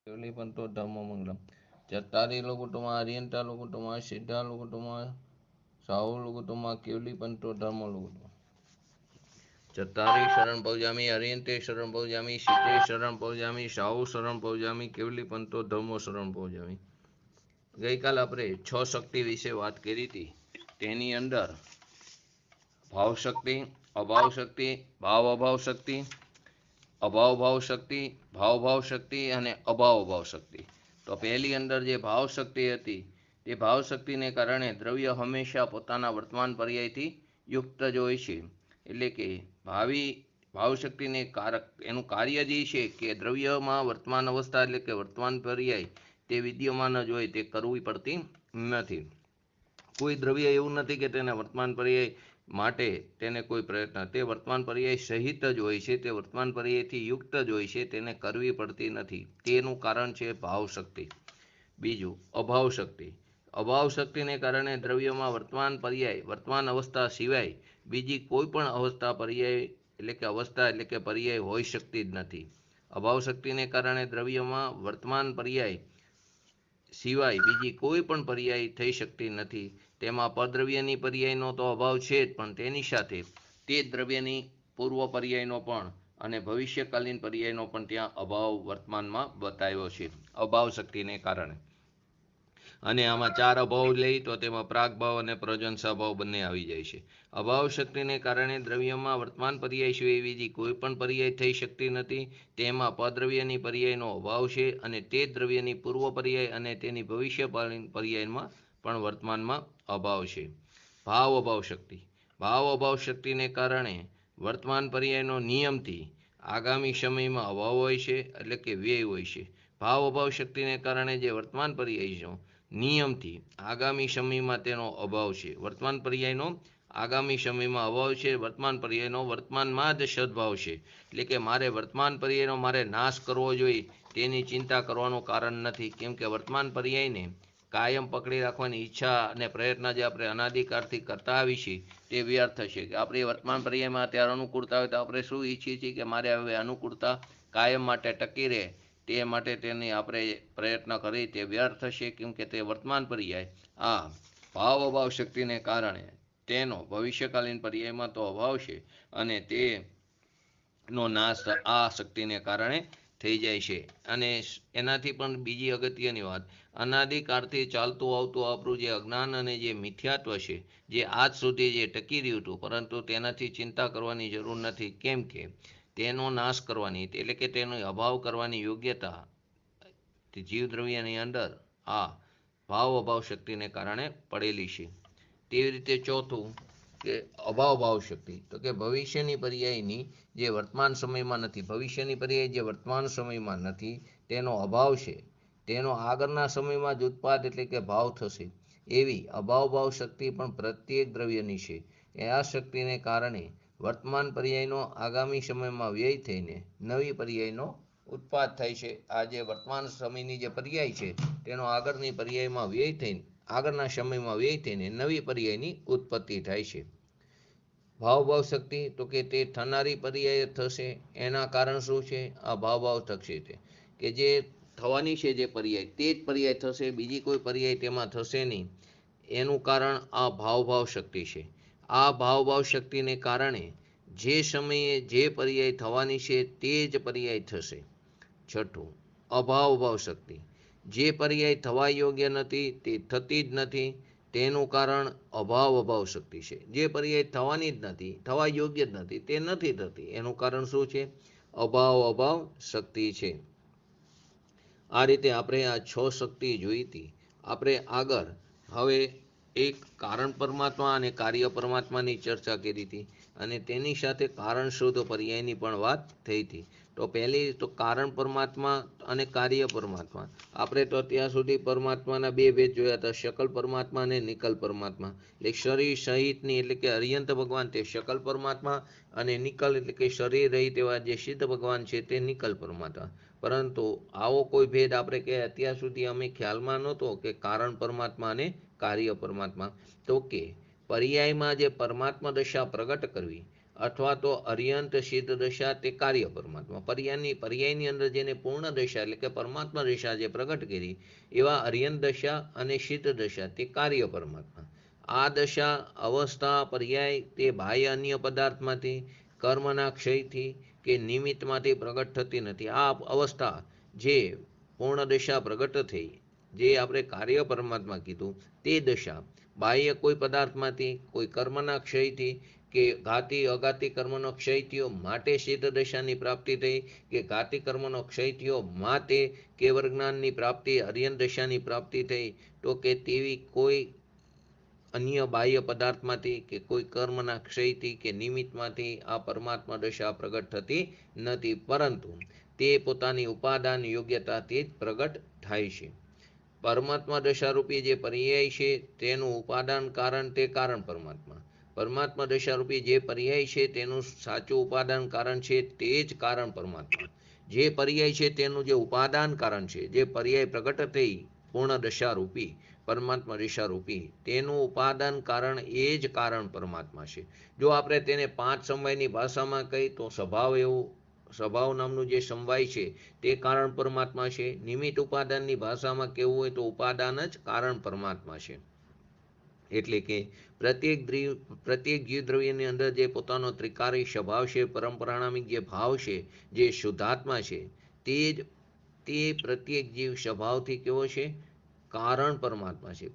केवलीपंतो धर्ममंगलम चत्तारि लोकुटमा अरियंता लोकुटमा सिद्धा लोकुटमा साहु लोकुटमा केवलीपंतो धर्म लोकुटमा चत्तारि शरण पौजामी अरियंते शरण पौजामी सिद्धे शरण पौजामी साहु शरण पौजामी केवलीपंतो धर्मो शरण पौजामी। ગઈકાલ આપણે 6 શક્તિ વિશે વાત કરી હતી। તેની અંદર ભાવ શક્તિ, અભાવ શક્તિ, ભાવ અભાવ શક્તિ, અભાવ ભાવ શક્તિ, ભાવ ભાવ શક્તિ અને અભાવ અભાવ શક્તિ। તો પહેલી અંદર જે ભાવ શક્તિ હતી તે ભાવ શક્તિને કારણે દ્રવ્ય હંમેશા પોતાના વર્તમાન પર્યાયથી યુક્ત જ હોય છે। એટલે કે ભાવ શક્તિને એનું કાર્ય જે છે કે દ્રવ્યમાં વર્તમાન અવસ્થા એટલે કે વર્તમાન પર્યાય તે વિદ્યમાન જ હોય, તે કરવી પડતી નથી। કોઈ દ્રવ્ય એવું નથી કે તેને વર્તમાન પર્યાય માટે તેને કોઈ પ્રયત્ન, તે વર્તમાન પર્યાય સહિત જ હોય છે, તે વર્તમાન પર્યાયથી યુક્ત જ હોય છે, તેને કરવી પડતી નથી। તેનું કારણ છે ભાવ શક્તિ। બીજું અભાવ શક્તિ। અભાવ શક્તિને કારણે દ્રવ્યમાં વર્તમાન પર્યાય, વર્તમાન અવસ્થા સિવાય બીજી કોઈ પણ અવસ્થા પર્યાય એટલે કે પર્યાય હોઈ શકતી જ નથી। અભાવ શક્તિને કારણે દ્રવ્યમાં વર્તમાન પર્યાય સિવાય બીજી કોઈ પણ પર્યાય થઈ શકતી નથી। તેમાં પરદ્રવ્યની પર્યાયનો તો અભાવ છે જ, પણ તેની સાથે તે દ્રવ્યની પૂર્વ પર્યાયનો પણ અને ભવિષ્યકાલીન પર્યાયનો પણ ત્યાં અભાવ વર્તમાનમાં બતાવ્યો છે અભાવ શક્તિને કારણે। અને આમાં 4 અભાવ લઈ તો તેમાં પ્રાગભાવ અને પ્રજનસા ભાવ બંને આવી જાય છે। અભાવ શક્તિને કારણે દ્રવ્યમાં વર્તમાન પર્યાય સિવાય બીજી કોઈ પણ પર્યાય થઈ શકતી નથી। તેમાં પદ્રવ્યની પર્યાયનો અભાવ છે અને તે દ્રવ્યની પૂર્વ પર્યાય અને તેની ભવિષ્યકાલીન પર્યાયમાં પણ વર્તમાનમાં અભાવ છે। ભાવ અભાવ શક્તિ। ભાવ અભાવ શક્તિને કારણે વર્તમાન પર્યાયનો નિયમથી આગામી સમયમાં અભાવ હોય છે એટલે કે વ્યય હોય છે। ભાવ અભાવ શક્તિને કારણે જે વર્તમાન પર્યાય નિયમથી આગામી સમયમાં તેનો અભાવ છે, વર્તમાન પર્યાયનો આગામી સમયમાં અભાવ છે, વર્તમાન પર્યાયનો વર્તમાનમાં જ સદભાવ છે। એટલે કે મારે વર્તમાન પર્યાયનો મારે નાશ કરવો જોઈએ તેની ચિંતા કરવાનું કારણ નથી, કેમ કે વર્તમાન પર્યાયને કાયમ પકડી રાખવાની ઈચ્છા અને પ્રયત્ન જે આપણે અનાદિકાળથી કરતા આવી છીએ તે વ્યર્થ છે। કે આપણી વર્તમાન પર્યાયમાં અત્યારે અનુકૂળતા હોય તો આપણે શું ઈચ્છીએ છીએ કે મારે હવે અનુકૂળતા કાયમ માટે ટકી રહે, તે માટે તેની આપણે પ્રયત્ન કરી તે વ્યર્થ થશે, કેમ કે તે વર્તમાન પર્યાય આ ભાવ અભાવ શક્તિને કારણે તેનો ભવિષ્યકાલીન પર્યાયમાં તો અભાવ છે અને તેનો નાશ આ શક્તિને કારણે થઈ જાય છે। અને એનાથી પણ બીજી અગત્યની વાત, અનાદિકાળથી ચાલતું આવતું આપણું જે અજ્ઞાન અને જે મિથ્યાત્વ છે, જે આજ સુધી જે ટકી રહ્યું હતું, પરંતુ તેનાથી ચિંતા કરવાની જરૂર નથી, કેમ કે તેનો નાશ કરવાની એટલે કે તેનો અભાવ કરવાની યોગ્યતા જીવદ્રવ્યની અંદર આ ભાવ અભાવ શક્તિને કારણે પડેલી છે। તેવી રીતે ચોથું કે અભાવ ભાવ શક્તિ, તો કે ભવિષ્યની પર્યાયની જે વર્તમાન સમયમાં નથી, ભવિષ્યની પર્યાય જે વર્તમાન સમયમાં નથી તેનો અભાવ છે, તેનો આગળના સમયમાં જ ઉત્પાદ એટલે કે ભાવ થશે, એવી અભાવ ભાવ શક્તિ પણ પ્રત્યેક દ્રવ્યની છે। એ આ શક્તિને કારણે વર્તમાન પર્યાયનો આગામી સમયમાં વ્યય થઈને નવી પર્યાયનો ઉત્પાદ થાય છે। આ જે વર્તમાન સમયની જે પર્યાય છે તેનો આગળની પર્યાયમાં વ્યય થઈને આગળના સમયમાં વ્યય થઈને નવી પર્યાયની ઉત્પત્તિ થાય છે। ભાવ ભાવ શક્તિ, તો કે તે થનારી પર્યાય થશે, એના કારણ શું છે? આ ભાવ ભાવ થશે તે કે જે થવાની છે જે પર્યાય તે જ પર્યાય થશે, બીજી કોઈ પર્યાય તેમાં થશે નહીં, એનું કારણ આ ભાવ ભાવ શક્તિ છે। આ ભાવ ભાવ શક્તિને કારણે જે સમયે જે પર્યાય થવાની છે તે જ પર્યાય થશે। છઠ્ઠું અભાવ ભાવ શક્તિ, જે પર્યાય થવા યોગ્ય નથી તે થતી જ નથી, તેનું કારણ અભાવ અભાવ શક્તિ છે। જે પર્યાય થવાની જ નથી, થવા યોગ્ય જ નથી, તે નથી થતી, એનું કારણ શું છે? અભાવ અભાવ શક્તિ છે। આ રીતે આપણે આ 6 શક્તિ જોઈ હતી। આપણે આગળ હવે એક કારણ પરમાત્મા અને કાર્ય પરમાત્માની ચર્ચા કરી હતી અને તેની સાથે કારણ શોધ પર્યાયની પણ વાત થઈ હતી। તો પહેલી તો કારણ પરમાત્મા અને કાર્ય પરમાત્મા, આપણે તો અત્યાર સુધી પરમાત્માના બે ભેદ જોયા હતા, શકલ પરમાત્મા અને નિકલ પરમાત્મા। એટલે શરીર સહિતની એટલે કે અરિયંત ભગવાન તે શકલ પરમાત્મા અને નિકલ એટલે કે શરીર રહિત એવા જે સિદ્ધ ભગવાન છે તે નિકલ પરમાત્મા। પરંતુ આવો કોઈ ભેદ આપણે કે અત્યાર સુધી અમે ખ્યાલમાં નહોતો કે કારણ પરમાત્મા અને કાર્ય પરમાત્મા, તો કે પર્યાયમાં જે પરમાત્મા દશા પ્રગટ કરવી અથવા તો અર્યંત સિદ્ધ દશા તે કાર્ય પરમાત્મા. પર્યાયની અંદર જેને પૂર્ણ દશા એટલે કે પરમાત્મા દશા જે પ્રગટ કરી એવા અર્યંત દશા અને સિદ્ધ દશા તે કાર્ય પરમાત્મા. આ દશા અવસ્થા પર્યાય તે બાહ્ય અન્ય પદાર્થમાંથી, કર્મના ક્ષયથી કે નિમિત્તમાંથી પ્રગટ થતી નથી. આ અવસ્થા જે પૂર્ણ દશા પ્રગટ થઈ, જે આપણે કાર્ય પરમાત્મા કીધું, તે દશા બાહ્ય કોઈ પદાર્થમાંથી, કોઈ કર્મના ક્ષયથી કે ઘાતી અઘાતી કર્મનો ક્ષય થયો માટે સિદ્ધ દશાની પ્રાપ્તિ થઈ, કે ઘાતી કર્મનો ક્ષય થયો માટે કેવળ જ્ઞાનની પ્રાપ્તિ અર્યંત દશાની પ્રાપ્તિ થઈ, તો કે તેવી કોઈ અન્ય બાહ્ય પદાર્થમાંથી કે કોઈ કર્મના ક્ષયથી કે નિમિત્તમાંથી આ પરમાત્મા દશા પ્રગટ થતી નથી, પરંતુ તે પોતાની ઉપાદાન યોગ્યતાથી જ પ્રગટ થાય છે. પરમાત્મા દશારૂપી જે પર્યાય છે તેનું ઉપાદાન કારણ તે કારણ પરમાત્મા. પરમાત્મા દશારૂપી જે પર્યાય છે તેનું સાચું ઉપાદાન કારણ છે તે જ કારણ પરમાત્મા. જે પર્યાય છે તેનું જે ઉપાદાન કારણ છે, જે પર્યાય પ્રગટ થઈ પૂર્ણ દશારૂપી પરમાત્મા દશારૂપી, તેનું ઉપાદાન કારણ એ જ કારણ પરમાત્મા છે. જો આપણે તેને પાંચ સમવાયની ભાષામાં કહી તો સ્વભાવ નામનું જે સમવાય છે તે કારણ પરમાત્મા છે. નિમિત્ત ઉપાદાનની ભાષામાં કહેવું હોય તો ઉપાદાન જ કારણ પરમાત્મા છે. એટલે કે પ્રત્યેક જીવ દ્રવ્યની અંદર જે પોતાનો ત્રિકારી સ્વભાવ છે, પરંપરાણામિક જે ભાવ છે, જે શુદ્ધાત્મા છે, તે પ્રત્યેક જીવ સ્વભાવથી કેવો છે? કારણ પરમાત્મા છે.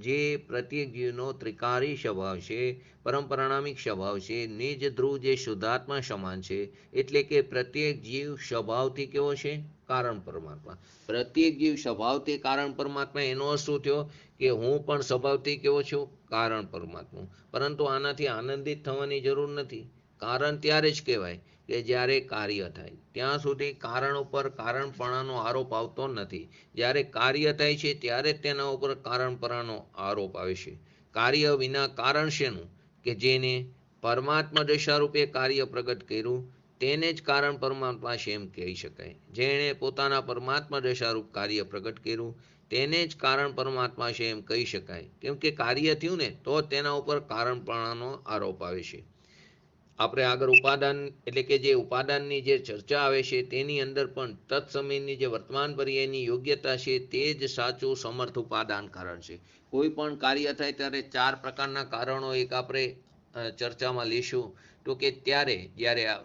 જે પ્રત્યેક જીવનો ત્રિકારી સ્વભાવ છે, પરંપરાણામિક સ્વભાવ છે, નિજ ધ્રુવ જે શુદ્ધાત્મા સમાન છે, એટલે કે પ્રત્યેક જીવ સ્વભાવથી કેવો છે? કારણ પરમાત્મા. પ્રત્યેક જીવ સ્વભાવથી કારણ પરમાત્મા, એનો અર્થ શું થયો? કે હું પણ સ્વભાવથી કેવો છું? કારણ પરમાત્મા. પરંતુ આનાથી આનંદિત થવાની જરૂર નથી. કારણ ત્યારે જ કહેવાય કે જ્યારે કાર્ય થાય. ત્યાં સુધી કારણ ઉપર કારણપણાનો આરોપ આવતો નથી. જ્યારે કાર્ય થાય છે ત્યારે જ તેના ઉપર કારણપણાનો આરોપ આવે છે. કાર્ય વિના કારણ શેનું? કે જેને પરમાત્મા દશારૂપે કાર્ય પ્રગટ કર્યું તેને જ કારણ પરમાત્મા છે એમ કહી શકાય. જેણે પોતાના પરમાત્મા દશારૂપ કાર્ય પ્રગટ કર્યું તેને જ કારણ પરમાત્મા છે એમ કહી શકાય. કેમ કે કાર્ય થયું ને તો તેના ઉપર કારણપણાનો આરોપ આવે છે. આપણે આગળ ઉપાદાન એટલે કે જે ઉપાદાનની જે ચર્ચા આવે છે તેની અંદર પણ તત્સમયની જે વર્તમાન પર્યાયની યોગ્યતા છે તે જ સાચું સમર્થ ઉપાદાન કારણ છે. કોઈ પણ કાર્ય થાય ત્યારે ચાર પ્રકારના કારણો એક આપણે ચર્ચામાં લઈશું. તો કે જ્યારે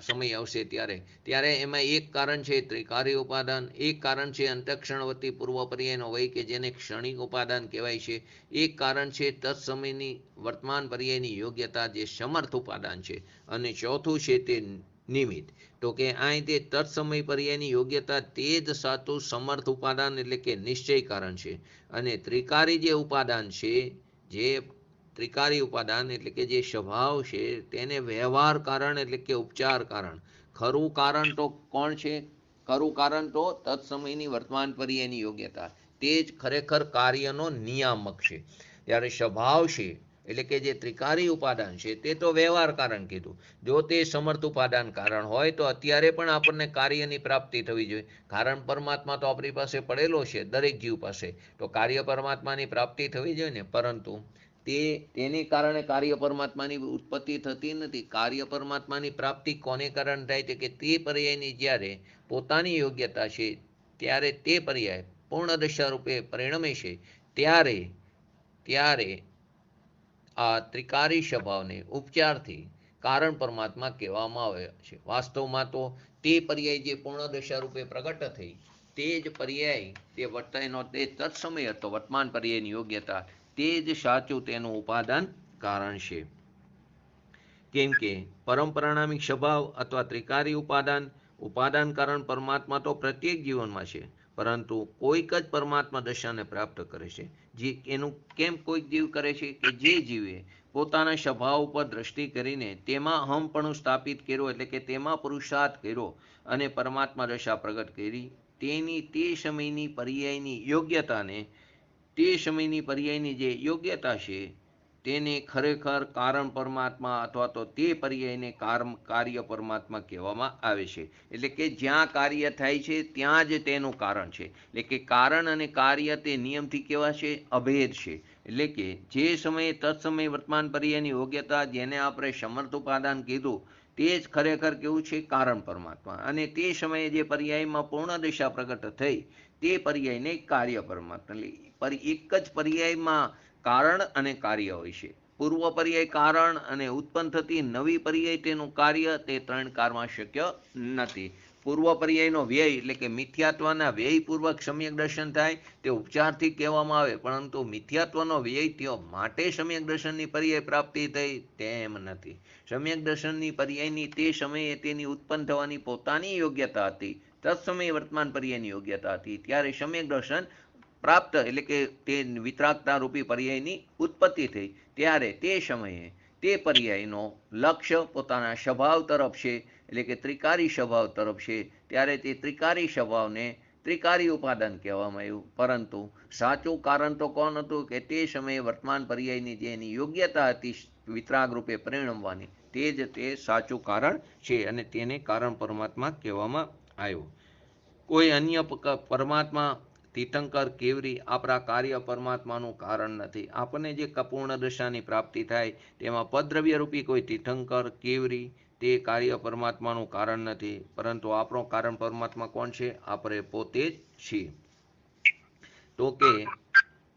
સમય આવશે ત્યારે એમાં એક કારણ છે ત્રિકારી ઉપાદાન, એક કારણ છે અંતઃક્ષણવર્તી પૂર્વ પર્યાયનો વય કે જેને ક્ષણિક ઉપાદાન કહેવાય છે, એક કારણ છે તત્સમયની વર્તમાન પર્યાયની યોગ્યતા જે સમર્થ ઉપાદાન છે, અને ચોથું છે તે નિમિત્ત. તો કે અહીં તે તત્સમય પર્યાયની યોગ્યતા તે જ સાચું સમર્થ ઉપાદાન એટલે કે નિશ્ચય કારણ છે. અને ત્રિકારી જે ઉપાદાન છે, જે ત્રિકારી ઉપાદાન એટલે કે જે સ્વભાવ છે તેને વ્યવહાર કારણ એટલે કે ઉપચાર કારણ. ખરું કારણ તો કોણ છે? ખરું કારણ તો તત્સમયની વર્તમાન પર્યાયની યોગ્યતા, તે જ ખરેખર કાર્યનો નિયામક છે. ત્યારે સ્વભાવ છે એટલે કે જે ત્રિકારી ઉપાદાન છે તે તો વ્યવહાર કારણ કીધું. જો તે સમર્થ ઉપાદાન કારણ હોય તો અત્યારે પણ આપણને કાર્યની પ્રાપ્તિ થવી જોઈએ. કારણ પરમાત્મા તો આપણી પાસે પડેલો છે દરેક જીવ પાસે, તો કાર્ય પરમાત્માની પ્રાપ્તિ થવી જોઈએ ને. પરંતુ તેને કારણે કાર્ય પરમાત્માની ઉત્પત્તિ થતી નથી. કાર્ય પરમાત્માની પ્રાપ્તિ કોને કારણે થાય છે? કે તે પર્યાયની જ્યારે પોતાની યોગ્યતા છે ત્યારે તે પર્યાય પૂર્ણ દશા રૂપે પરિણમે છે, ત્યારે આ ત્રિકારી સ્વભાવને ઉપચારથી કારણ પરમાત્મા કહેવામાં આવે છે. વાસ્તવમાં તો તે પર્યાય જે પૂર્ણ દશા રૂપે પ્રગટ થઈ તે જ પર્યાય તે વર્તાયનો તે તત્સમય હતો વર્તમાન પર્યાયની યોગ્યતા, તે જ સાચું તેનું ઉપાદાન કારણ છે. કેમ કે પરંપરાણામિક સ્વભાવ અથવા ત્રિકારી ઉપાદાન કારણ પરમાત્મા તો પ્રત્યેક જીવનમાં છે, પરંતુ કોઈક જ પરમાત્મા દશાને પ્રાપ્ત કરે છે. એનું કેમ કોઈક જીવ કરે છે? કે જે જીવે પોતાના સ્વભાવ ઉપર દ્રષ્ટિ કરીને તેમાં અહમપણું સ્થાપિત કર્યો, એટલે કે તેમાં પુરુષાર્થ કર્યો અને પરમાત્મા દશા પ્રગટ કરી, તેની તે સમયની પર્યાયની જે યોગ્યતા છે તેને ખરેખર કારણ પરમાત્મા અથવા તો તે પર્યાયને કાર્ય પરમાત્મા કહેવામાં આવે છે. એટલે કે જ્યાં કાર્ય થાય છે ત્યાં જ તેનું કારણ છે. એટલે કે કારણ અને કાર્ય તે નિયમથી કેવા છે? અભેદ છે. એટલે કે જે સમયે તત્સમય વર્તમાન પર્યાયની યોગ્યતા જેને આપણે સમર્થ ઉપાદાન કીધું તે જ ખરેખર કેવું છે કારણ પરમાત્મા, અને તે સમયે જે પર્યાયમાં પૂર્ણ દિશા પ્રગટ થઈ તે પર્યાયને કાર્ય પરમાત્મા. એટલે એક જ પર્યાયમાં કારણ અને કાર્ય હોય છે. પૂર્વ પર્યાય કારણ અને ઉત્પન્ન થતી નવી પર્યાય તેનું કાર્ય, તે ત્રણ કાળમાં શક્ય નથી. પૂર્વ પર્યાયનો વ્યય એટલે કે મિથ્યાત્વના વ્યયપૂર્વક સમ્યક દર્શન થાય તે ઉપચારથી કહેવામાં આવે, પરંતુ મિથ્યાત્વનો વ્યય થયો માટે સમ્યક દર્શનની પર્યાય પ્રાપ્તિ થઈ તેમ નથી. સમ્યક દર્શનની પર્યાયની તે સમયે તેની ઉત્પન્ન થવાની પોતાની યોગ્યતા હતી, તત્સમયે વર્તમાન પર્યાયની યોગ્યતા હતી, ત્યારે સમ્યક દર્શન પ્રાપ્ત એટલે કે તે વિતરાગતા રૂપી પર્યાયની ઉત્પત્તિ થઈ, ત્યારે તે સમયે તે પર્યાયનો લક્ષ્ય પોતાના સ્વભાવ તરફ છે, એટલે કે ત્રિકારી સ્વભાવ તરફ છે, ત્યારે તે ત્રિકારી સ્વભાવને ત્રિકારી ઉપાદાન કહેવામાં આવ્યું. પરંતુ સાચું કારણ તો કોણ હતું કે તે સમયે વર્તમાન પર્યાયની જે એની યોગ્યતા હતી વિતરાગ રૂપે પરિણમવાની, તે જ તે સાચું કારણ છે, અને તેને કારણ પરમાત્મા કહેવામાં આવ્યું. કોઈ અન્ય પરમાત્મા તીર્થંકર કેવરી આપણા કાર્ય પરમાત્માનું કારણ નથી. આપણને જે કપૂર્ણ દશાની પ્રાપ્તિ થાય તેમાં પદ્રવ્ય રૂપી કોઈ તીર્થંકર કેવરી તે કાર્ય પરમાત્માનું કારણ નથી, પરંતુ આપણો કારણ પરમાત્મા કોણ છે? આપણે પોતે જ છીએ. તો કે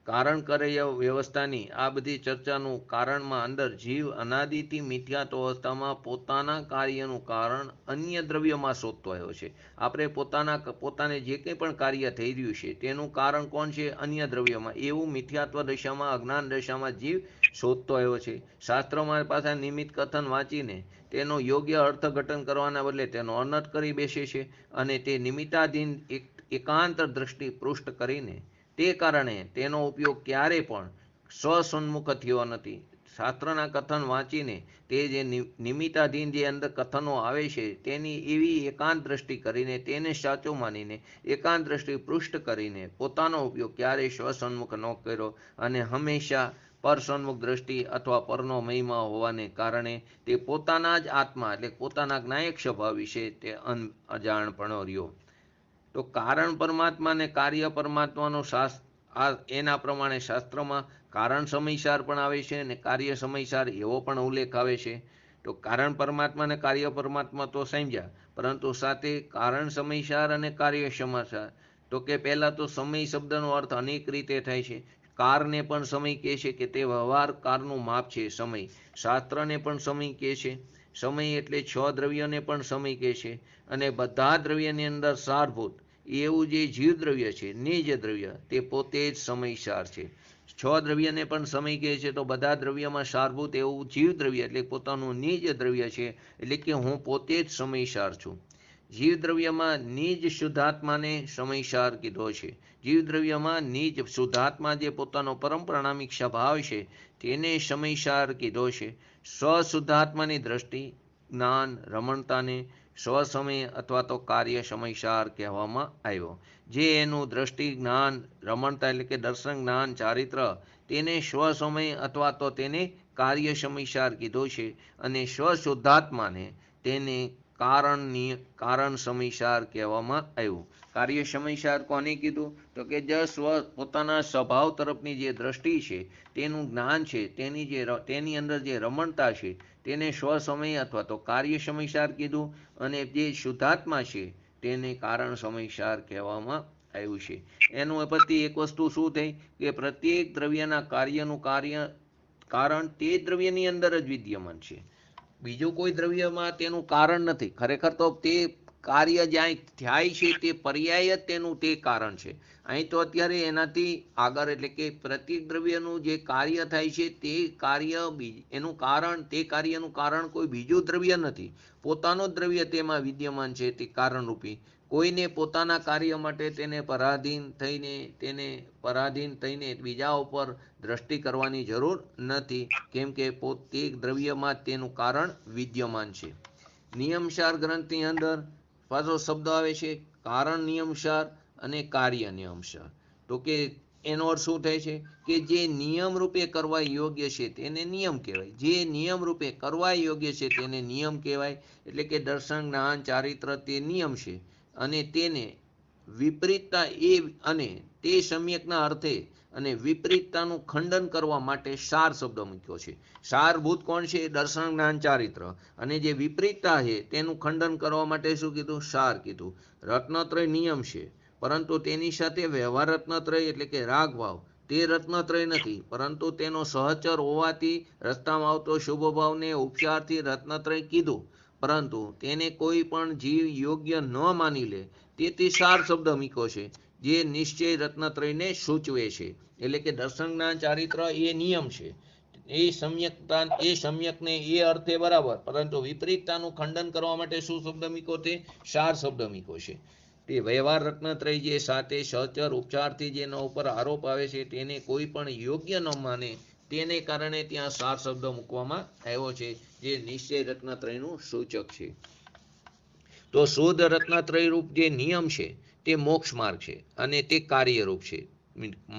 કારણ કાર્ય વ્યવસ્થાની આ બધી ચર્ચાનું કારણમાં અંદર જીવ અનાદિથી મિથ્યાત્વ અવસ્થામાં પોતાના કાર્યનું કારણ અન્ય દ્રવ્યમાં શોધતો આવ્યો છે. આપણે પોતાને જે કંઈ પણ કાર્ય થઈ રહ્યું છે તેનું કારણ કોણ છે? અન્ય દ્રવ્યમાં. એવું મિથ્યાત્વ દશામાં, અજ્ઞાન દશામાં જીવ શોધતો આવ્યો છે. શાસ્ત્રોમાં પાછા નિમિત્ત કથન વાંચીને તેનો યોગ્ય અર્થઘટન કરવાના બદલે તેનો અનર્થ કરી બેસે છે, અને તે નિમિત્તાધીન એકાંત દ્રષ્ટિ પૃષ્ઠ કરીને તે કારણે તેનો ઉપયોગ ક્યારે પણ સ્વસન્મુખ થયો નથી. શાસ્ત્રના કથન વાંચીને તે જે નિમિત્તાધીન જે અંદર કથનો આવે છે તેની એવી એકાંત દ્રષ્ટિ કરીને, તેને સાચું માનીને એકાંત દ્રષ્ટિ પૃષ્ઠ કરીને પોતાનો ઉપયોગ ક્યારેય સ્વસન્મુખ ન કર્યો, અને હંમેશા પરસન્મુખ દ્રષ્ટિ અથવા પરનો મહિમા હોવાને કારણે તે પોતાના જ આત્મા એટલે પોતાના જ્ઞાયક સ્વભાવ વિશે તે અજાણપણો રહ્યો. તો કારણ પરમાત્મા અને કાર્ય પરમાત્માનો એના પ્રમાણે શાસ્ત્રમાં કારણ સમયસાર પણ આવે છે અને કાર્ય સમયસાર એવો પણ ઉલ્લેખ આવે છે. તો કારણ પરમાત્મા અને કાર્ય પરમાત્મા તો સમજ્યા, પરંતુ સાથે કારણ સમયસાર અને કાર્ય સમયસાર. તો કે પહેલાં તો સમય શબ્દનો અર્થ અનેક રીતે થાય છે. કારને પણ સમય કહે છે કે તે વ્યવહાર કારનું માપ છે સમય. શાસ્ત્રને પણ સમય કહે છે. સમય એટલે 6 દ્રવ્યને પણ સમય કહે છે, અને બધા દ્રવ્યની અંદર સારભૂત એવું જે જીવ દ્રવ્ય છે, નિજ દ્રવ્ય, તે પોતે જ સમયસાર છે. 6 દ્રવ્યને પણ સમય કહે છે, તો બધા દ્રવ્યમાં સારભૂત એવું જીવ દ્રવ્ય એટલે પોતાનું નિજ દ્રવ્ય છે, એટલે કે હું પોતે જ સમયસાર છું. જીવ દ્રવ્યમાં નિજ શુદ્ધાત્માને સમયસાર કીધો છે. જીવ દ્રવ્યમાં નિજ શુદ્ધાત્મા જે પોતાનો પરમપ્રાણામિક સ્વભાવ છે તેને સમયસાર કીધો છે. સ્વશુદ્ધાત્માની દ્રષ્ટિ, જ્ઞાન, રમણતાને સ્વસમય અથવા તો કાર્ય સમયસાર કહેવામાં આવ્યો. જે એનું દ્રષ્ટિ, જ્ઞાન, રમણતા એટલે કે દર્શન, જ્ઞાન, ચારિત્ર, તેને સ્વસમય અથવા તો તેને કાર્ય સમયસાર કીધો છે, અને સ્વશુદ્ધાત્માને તેને કારણ સમયસાર કહેવામાં આવ્યું. કાર્ય સમયસાર કોને કીધું? તો કે જે પોતાના સ્વભાવ તરફની જે દ્રષ્ટિ છે, તેનું જ્ઞાન છે, તેની અંદર જે રમણતા છે તેને સ્વસમય અથવા તો કાર્ય સમયસાર કીધું, અને જે શુદ્ધાત્મા છે તેને કારણ સમયસાર કહેવામાં આવ્યું છે. એનું પરથી એક વસ્તુ શું થઈ કે પ્રત્યેક દ્રવ્યના કાર્યનું કારણ તે દ્રવ્યની અંદર જ વિદ્યમાન છે. બીજું કોઈ દ્રવ્યમાં તેનું કારણ નથી. ખરેખર તો તે કાર્ય જ્યાં થાય છે તે પર્યાય જ તેનું તે કારણ છે. અહીં તો અત્યારે એનાથી આગળ એટલે કે પ્રત્યેક દ્રવ્યનું જે કાર્ય થાય છે તે કાર્યનું કારણ કોઈ બીજું દ્રવ્ય નથી, પોતાનું દ્રવ્ય તેમાં વિદ્યમાન છે, તે કારણરૂપી. કોઈને પોતાના કાર્ય માટે તેને પરાધીન થઈને બીજા ઉપર દ્રષ્ટિ કરવાની જરૂર નથી, કેમ કે પોતે દ્રવ્યમાં તેનું કારણ વિદ્યમાન છે. નિયમસાર ગ્રંથની અંદર પાછો શબ્દ આવે છે કારણ નિયમસાર અને કાર્ય નિયમસાર. તો કે એનો અર્થ શું થાય છે કે જે નિયમ રૂપે કરવા યોગ્ય છે તેને નિયમ કહેવાય, જે નિયમ રૂપે કરવા યોગ્ય છે તેને નિયમ કહેવાય. એટલે કે દર્શન, જ્ઞાન, ચારિત્ર તે નિયમ છે, અને તેને વિપરીતતા અને તે સમ્યકના અર્થે અને વિપરીતતાનું ખંડન કરવા માટે સાર શબ્દ મૂક્યો છે. સારભૂત કોણ છે? દર્શન જ્ઞાન ચારિત્ર. અને જે વિપરીતતા છે તેનું ખંડન કરવા માટે શું કીધું? સાર કીધું. રત્નત્રય નિયમ છે, પરંતુ તેની સાથે વ્યવહાર રત્નત્રય એટલે કે રાગ ભાવ તે રત્નત્રય નથી, પરંતુ તેનો સહચર હોવાથી રસ્તામાં આવતો શુભ ભાવને ઉપચારથી રત્નત્રય કીધું, પરંતુ તેને કોઈ પણ જીવ યોગ્ય ન માની લે તેથી સાર શબ્દ મૂક્યો છે, જે નિશ્ચય રત્નત્રયને સૂચવે છે. એટલે કે દર્શન જ્ઞાન ચારિત્ર એ નિયમ છે, એ સમ્યકને એ અર્થે બરાબર, પરંતુ વિપરીતતાનું ખંડન કરવા માટે શું શબ્દ મૂક્યો? તે સાર શબ્દ મૂક્યો છે. તે વ્યવહાર રત્નત્રય જે સાથે સહચર ઉપચારથી જેના ઉપર આરોપ આવે છે તેને કોઈ પણ યોગ્ય ન માને તેને કારણે ત્યાં સાર શબ્દ મૂકવામાં આવ્યો છે, જે નિશ્ચય રત્નત્રયનું સૂચક છે. તો શુદ્ધ રત્નત્રય રૂપ જે નિયમ છે તે મોક્ષ માર્ગ છે અને તે કાર્યરૂપ છે.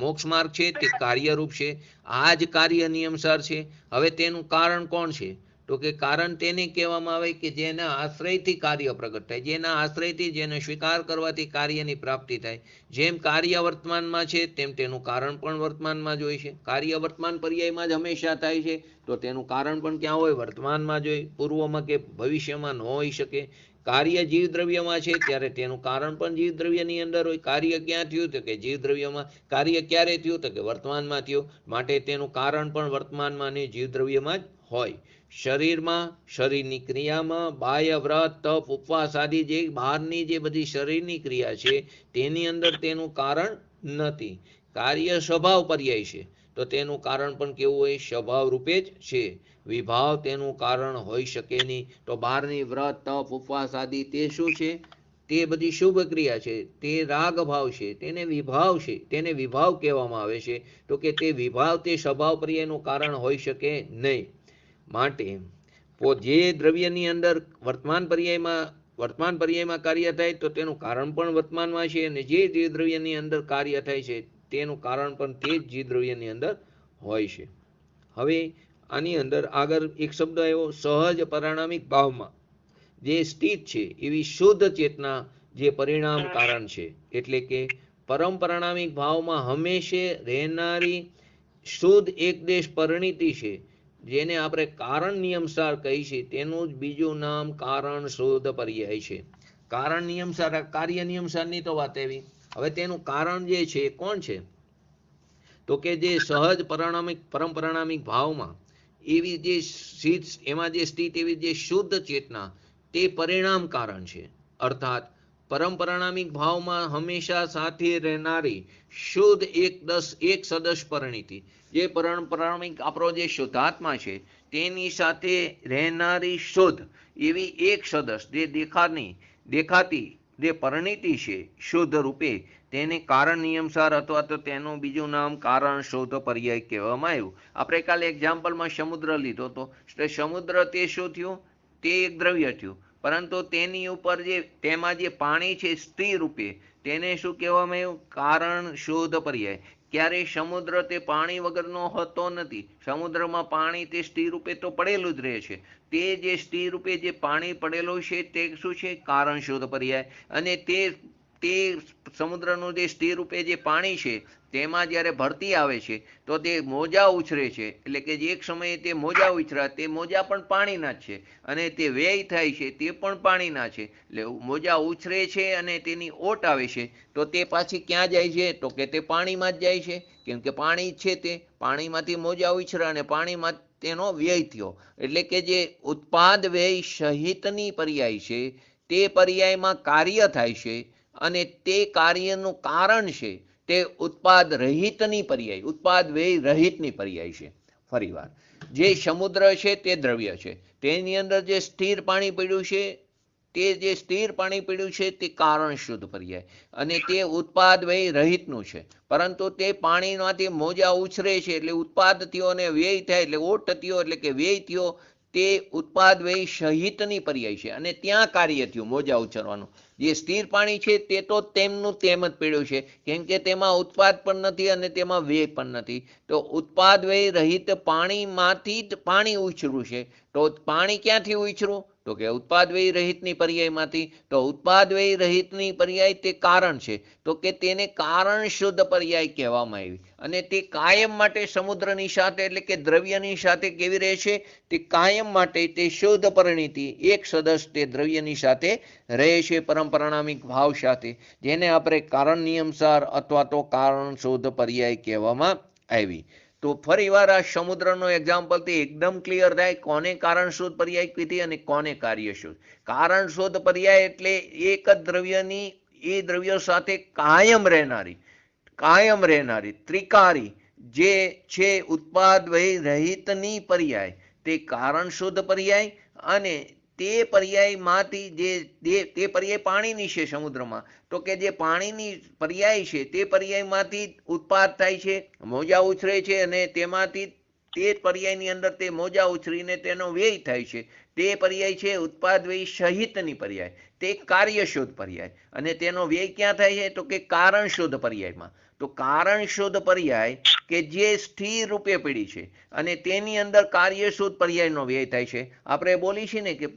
મોક્ષ માર્ગ છે તે કાર્યરૂપ છે. આ જ કાર્ય નિયમસાર છે. હવે તેનું કારણ કોણ છે? તો કે કારણ તેને કહેવામાં આવે કે જેના આશ્રયથી કાર્ય પ્રગટ થાય, જેના આશ્રયથી જેને સ્વીકાર કરવાથી કાર્યની પ્રાપ્તિ થાય. જેમ કાર્ય વર્તમાનમાં છે તેમ તેનું કારણ પણ વર્તમાનમાં જ હોય છે. કાર્ય વર્તમાન પર્યાયમાં જ હંમેશા થાય છે, તો તેનું કારણ પણ ક્યાં હોય? વર્તમાનમાં જ હોય, પૂર્વમાં કે ભવિષ્યમાં ન હોઈ શકે. કાર્ય જીવદ્રવ્યમાં છે ત્યારે તેનું કારણ પણ જીવદ્રવ્યની અંદર હોય. કાર્ય ક્યાં થયું? તો કે જીવદ્રવ્યમાં. કાર્ય ક્યારે થયું? તો કે વર્તમાનમાં થયું. માટે તેનું કારણ પણ વર્તમાનમાં અને જીવદ્રવ્યમાં જ હોય. શરીરમાં, શરીરની ક્રિયામાં, બાહ્ય વ્રત, તપ, ઉપવાસ આદિ જે બહારની જે બધી શરીરની ક્રિયા છે તેની અંદર તેનું કારણ નથી. કાર્ય સ્વભાવ પર્યાય છે, તો તેનું કારણ પણ કેવું હોય? સ્વભાવ રૂપે જ છે. વિભાવ તેનું કારણ હોઈ શકે નહીં. તો બહારની વ્રત, તપ, ઉપવાસ આદિ તે શું છે? તે બધી શુભ ક્રિયા છે, તે રાગ ભાવ છે, તેને વિભાવ છે, તેને વિભાવ કહેવામાં આવે છે. તો કે તે વિભાવ તે સ્વભાવ પર્યાયનું કારણ હોઈ શકે નહીં. માટે જે દ્રવ્યની અંદર વર્તમાન પર્યાયમાં કાર્ય થાય તો તેનું કારણ પણ વર્તમાનમાં છે, અને જે દ્રવ્યની અંદર કાર્ય થાય છે તેનું કારણ પણ તે જ દ્રવ્યની અંદર હોય છે. હવે આની અંદર આગળ એક શબ્દ આવ્યો, સહજ પરિણામિક ભાવમાં જે સ્થિત છે એવી શુદ્ધ ચેતના જે પરિણામ કારણ છે. એટલે કે પરમ પરિણામિક ભાવમાં હંમેશા રહેનારી શુદ્ધ એકદેશ પરિણીતિ છે, જેને આપણે કારણ નિયમસાર કહી છે, તેનું જ બીજું નામ કારણ શુદ્ધ પર્યાય છે. કારણ નિયમસાર, કાર્ય નિયમસારની તો વાત આવી. હવે તેનું કારણ જે છે કોણ છે? તો કે જે સહજ પરમ પરિણામિક ભાવમાં એવી જે સ્થિત, એમાં જે સ્થિત એવી જે શુદ્ધ ચેતના તે પરિણામ કારણ છે. અર્થાત પરમ પરિણામિક ભાવમાં હંમેશા સાથે રહેનારી શુદ્ધ એક સદસ્ય પરિણીતિ, જે પરિણામિક આપણો જે શુદ્ધાત્મા છે તેની સાથે રહેનારી શુદ્ધ એવી એક સદસ્ય જે દેખાતી જે પરિણીતિ છે શુદ્ધ રૂપે, તેને કારણ નિયમસાર અથવા તો તેનું બીજું નામ કારણ શુદ્ધ પર્યાય કહેવામાં આવ્યું. આપણે કાલે એક્ઝામ્પલમાં સમુદ્ર લીધો હતો. સમુદ્ર તે શું થયું? તે એક દ્રવ્ય થયું, પરંતુ તેની ઉપર તેમાં જે પાણી છે સ્થિર રૂપે, તેને શું કહેવામાં આવ્યું? કારણ શુદ્ધ પર્યાય. ક્યારે સમુદ્ર તે પાણી વગરનો હોતો નથી. સમુદ્રમાં પાણી તે સ્થિર રૂપે તો પડેલું જ રહે છે. તે જે સ્થિર રૂપે જે પાણી પડેલું છે તે શું છે? કારણ શુદ્ધ પર્યાય. અને તે સમુદ્રનું જે સ્થિર રૂપે જે પાણી છે તેમાં જ્યારે ભરતી આવે છે તો તે મોજા ઉછરે છે. એટલે કે જે એક સમયે તે મોજા ઉછરા, તે મોજા પણ પાણીના જ છે, અને તે વ્યય થાય છે તે પણ પાણીના છે. એટલે મોજા ઉછરે છે અને તેની ઓટ આવે છે તો તે પાછી ક્યાં જાય છે? તો કે તે પાણીમાં જ જાય છે, કેમ કે પાણી છે, તે પાણીમાંથી મોજા ઉછરા અને પાણીમાં તેનો વ્યય થયો. એટલે કે જે ઉત્પાદ વ્યય સહિતની પર્યાય છે તે પર્યાયમાં કાર્ય થાય છે, અને તે કાર્યનું કારણ છે તે ઉત્પાદ રહિતની પર્યાય, ઉત્પાદ વ્યય રહિતની પર્યાય છે. ફરી વાર, જે સમુદ્ર છે તે દ્રવ્ય છે, તેની અંદર જે સ્થિર પાણી પડ્યું છે તે કારણ શુદ્ધ પર્યાય, અને તે ઉત્પાદ વ્યય રહિતનું છે. પરંતુ તે પાણીમાંથી મોજા ઉછરે છે એટલે ઉત્પાદ થયો, અને વ્યય થાય એટલે ઓટ થયો, એટલે કે વ્યય થયો. તે ઉત્પાદ વ્યય સહિતની પર્યાય છે, અને ત્યાં કાર્ય થયું મોજા ઉછરવાનું. જે સ્થિર પાણી છે તે તો તેમનું તેમ જ પડ્યું છે, કેમ કે તેમાં ઉત્પાદ પણ નથી અને તેમાં વ્યય પણ નથી. તો ઉત્પાદ વ્યય રહિત પાણીમાંથી જ પાણી ઉછર્યું છે. તો પાણી ક્યાંથી ઉછર્યું? તો કે ઉત્પાદ વ્યય રહિતની પર્યાયમાંથી. તો ઉત્પાદ વ્યય રહિતની પર્યાય તે કારણ છે, તો કે તેને કારણ શુદ્ધ પર્યાય કહેવામાં આવી. અને તે કાયમ માટે સમુદ્રની સાથે એટલે કે દ્રવ્યની સાથે કેવી રહેશે? તે કાયમ માટે તે શુદ્ધ પરિણીતિ એક સદસ તે દ્રવ્યની સાથે રહેશે પરંપરાણામિક ભાવ સાથે, જેને આપણે કારણ નિયમસાર અથવા તો કારણ શુદ્ધ પર્યાય કહેવામાં આવી. તો ફરી વાર આ સમુદ્રનો એક્ઝામ્પલથી એકદમ ક્લિયર થાય કોને કારણ શુદ્ધ પર્યાય કીધી અને કોને કાર્ય શુદ્ધ. કારણ શુદ્ધ પર્યાય એટલે એક જ દ્રવ્યની એ દ્રવ્ય સાથે કાયમ રહેનારી ત્રિકારી જે છે ઉત્પાદ વ્યય રહિતની પર્યાય તે કારણ શુદ્ધ પર્યાય. અને તે પર્યાયમાંથી તે પર્યાય પાણીની છે સમુદ્રમાં, તો કે જે પાણીની પર્યાય છે તે પર્યાયમાંથી ઉત્પાદ થાય છે, મોજા ઉછરે છે, અને તેમાંથી તે પર્યાયની અંદર તે મોજા ઉછરીને તેનો વ્યય થાય છે. તે પર્યાય છે ઉત્પાદ વ્યય સહિતની પર્યાય, તે કાર્ય શુદ્ધ પર્યાય. અને તેનો વ્યય ક્યાં થાય છે? તો કે કારણ શુદ્ધ પર્યાયમાં. તો કારણ શુદ્ધ પર્યાય કે જે સ્થિર રૂપે પડી છે અને તેની અંદર કાર્ય શુદ્ધ પર્યાયનો વ્યય થાય છે. આપણે બોલી છીએ ને કે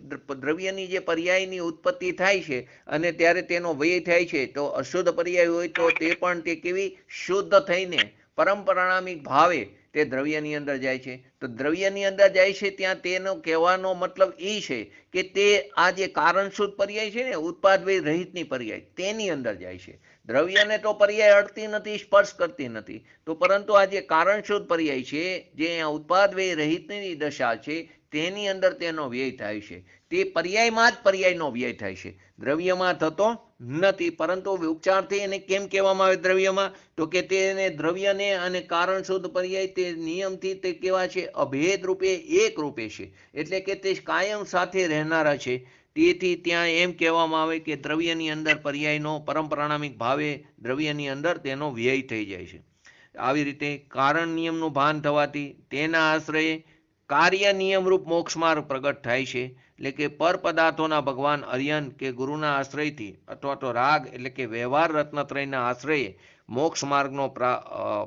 દ્રવ્યની જે પર્યાયની ઉત્પત્તિ થાય છે અને ત્યારે તેનો વ્યય થાય છે, તો અશુદ્ધ પર્યાય હોય તો તે પણ તે કેવી શુદ્ધ થઈને પરંપરાણામિક ભાવે તે દ્રવ્યની અંદર જાય છે. તો દ્રવ્યની અંદર જાય છે ત્યાં તેનો કહેવાનો મતલબ એ છે કે તે આ જે કારણ શુદ્ધ પર્યાય છે ને ઉત્પાદ વ્યય રહિતની પર્યાય તેની અંદર જાય છે. દ્રવ્યને તો પર્યાય અડતી નથી, સ્પર્શ કરતી નથી. તો પરંતુ આ જે કારણ શુદ્ધ પર્યાય છે જે ઉત્પાદ વ્યય રહિતની દશા છે તેની અંદર તેનો વ્યય થાય છે. તે પર્યાયમાં જ પર્યાયનો વ્યય થાય છે, દ્રવ્યમાં થતો નથી. પરંતુ ઉપચારથી એને કેમ કહેવામાં આવે દ્રવ્યમાં? તો કે તેને દ્રવ્યને અને કારણ શુદ્ધ પર્યાય તે નિયમથી તે કેવા છે? અભેદ રૂપે એક રૂપે છે, એટલે કે તે કાયમ સાથે રહેનારા છે. તેથી ત્યાં એમ કહેવામાં આવે કે દ્રવ્યની અંદર પર્યાયનો પરંપરાણામિક ભાવે દ્રવ્યની અંદર તેનો વ્યય થઈ જાય છે. આવી રીતે કારણ નિયમનું ભાન થવાથી તેના આશ્રયે કાર્ય નિયમરૂપ મોક્ષમાર્ગ પ્રગટ થાય છે. એટલે કે પર પદાર્થોના ભગવાન અર્યન કે ગુરુના આશ્રયથી અથવા તો રાગ એટલે કે વ્યવહાર રત્નત્રયના આશ્રયે મોક્ષ માર્ગનો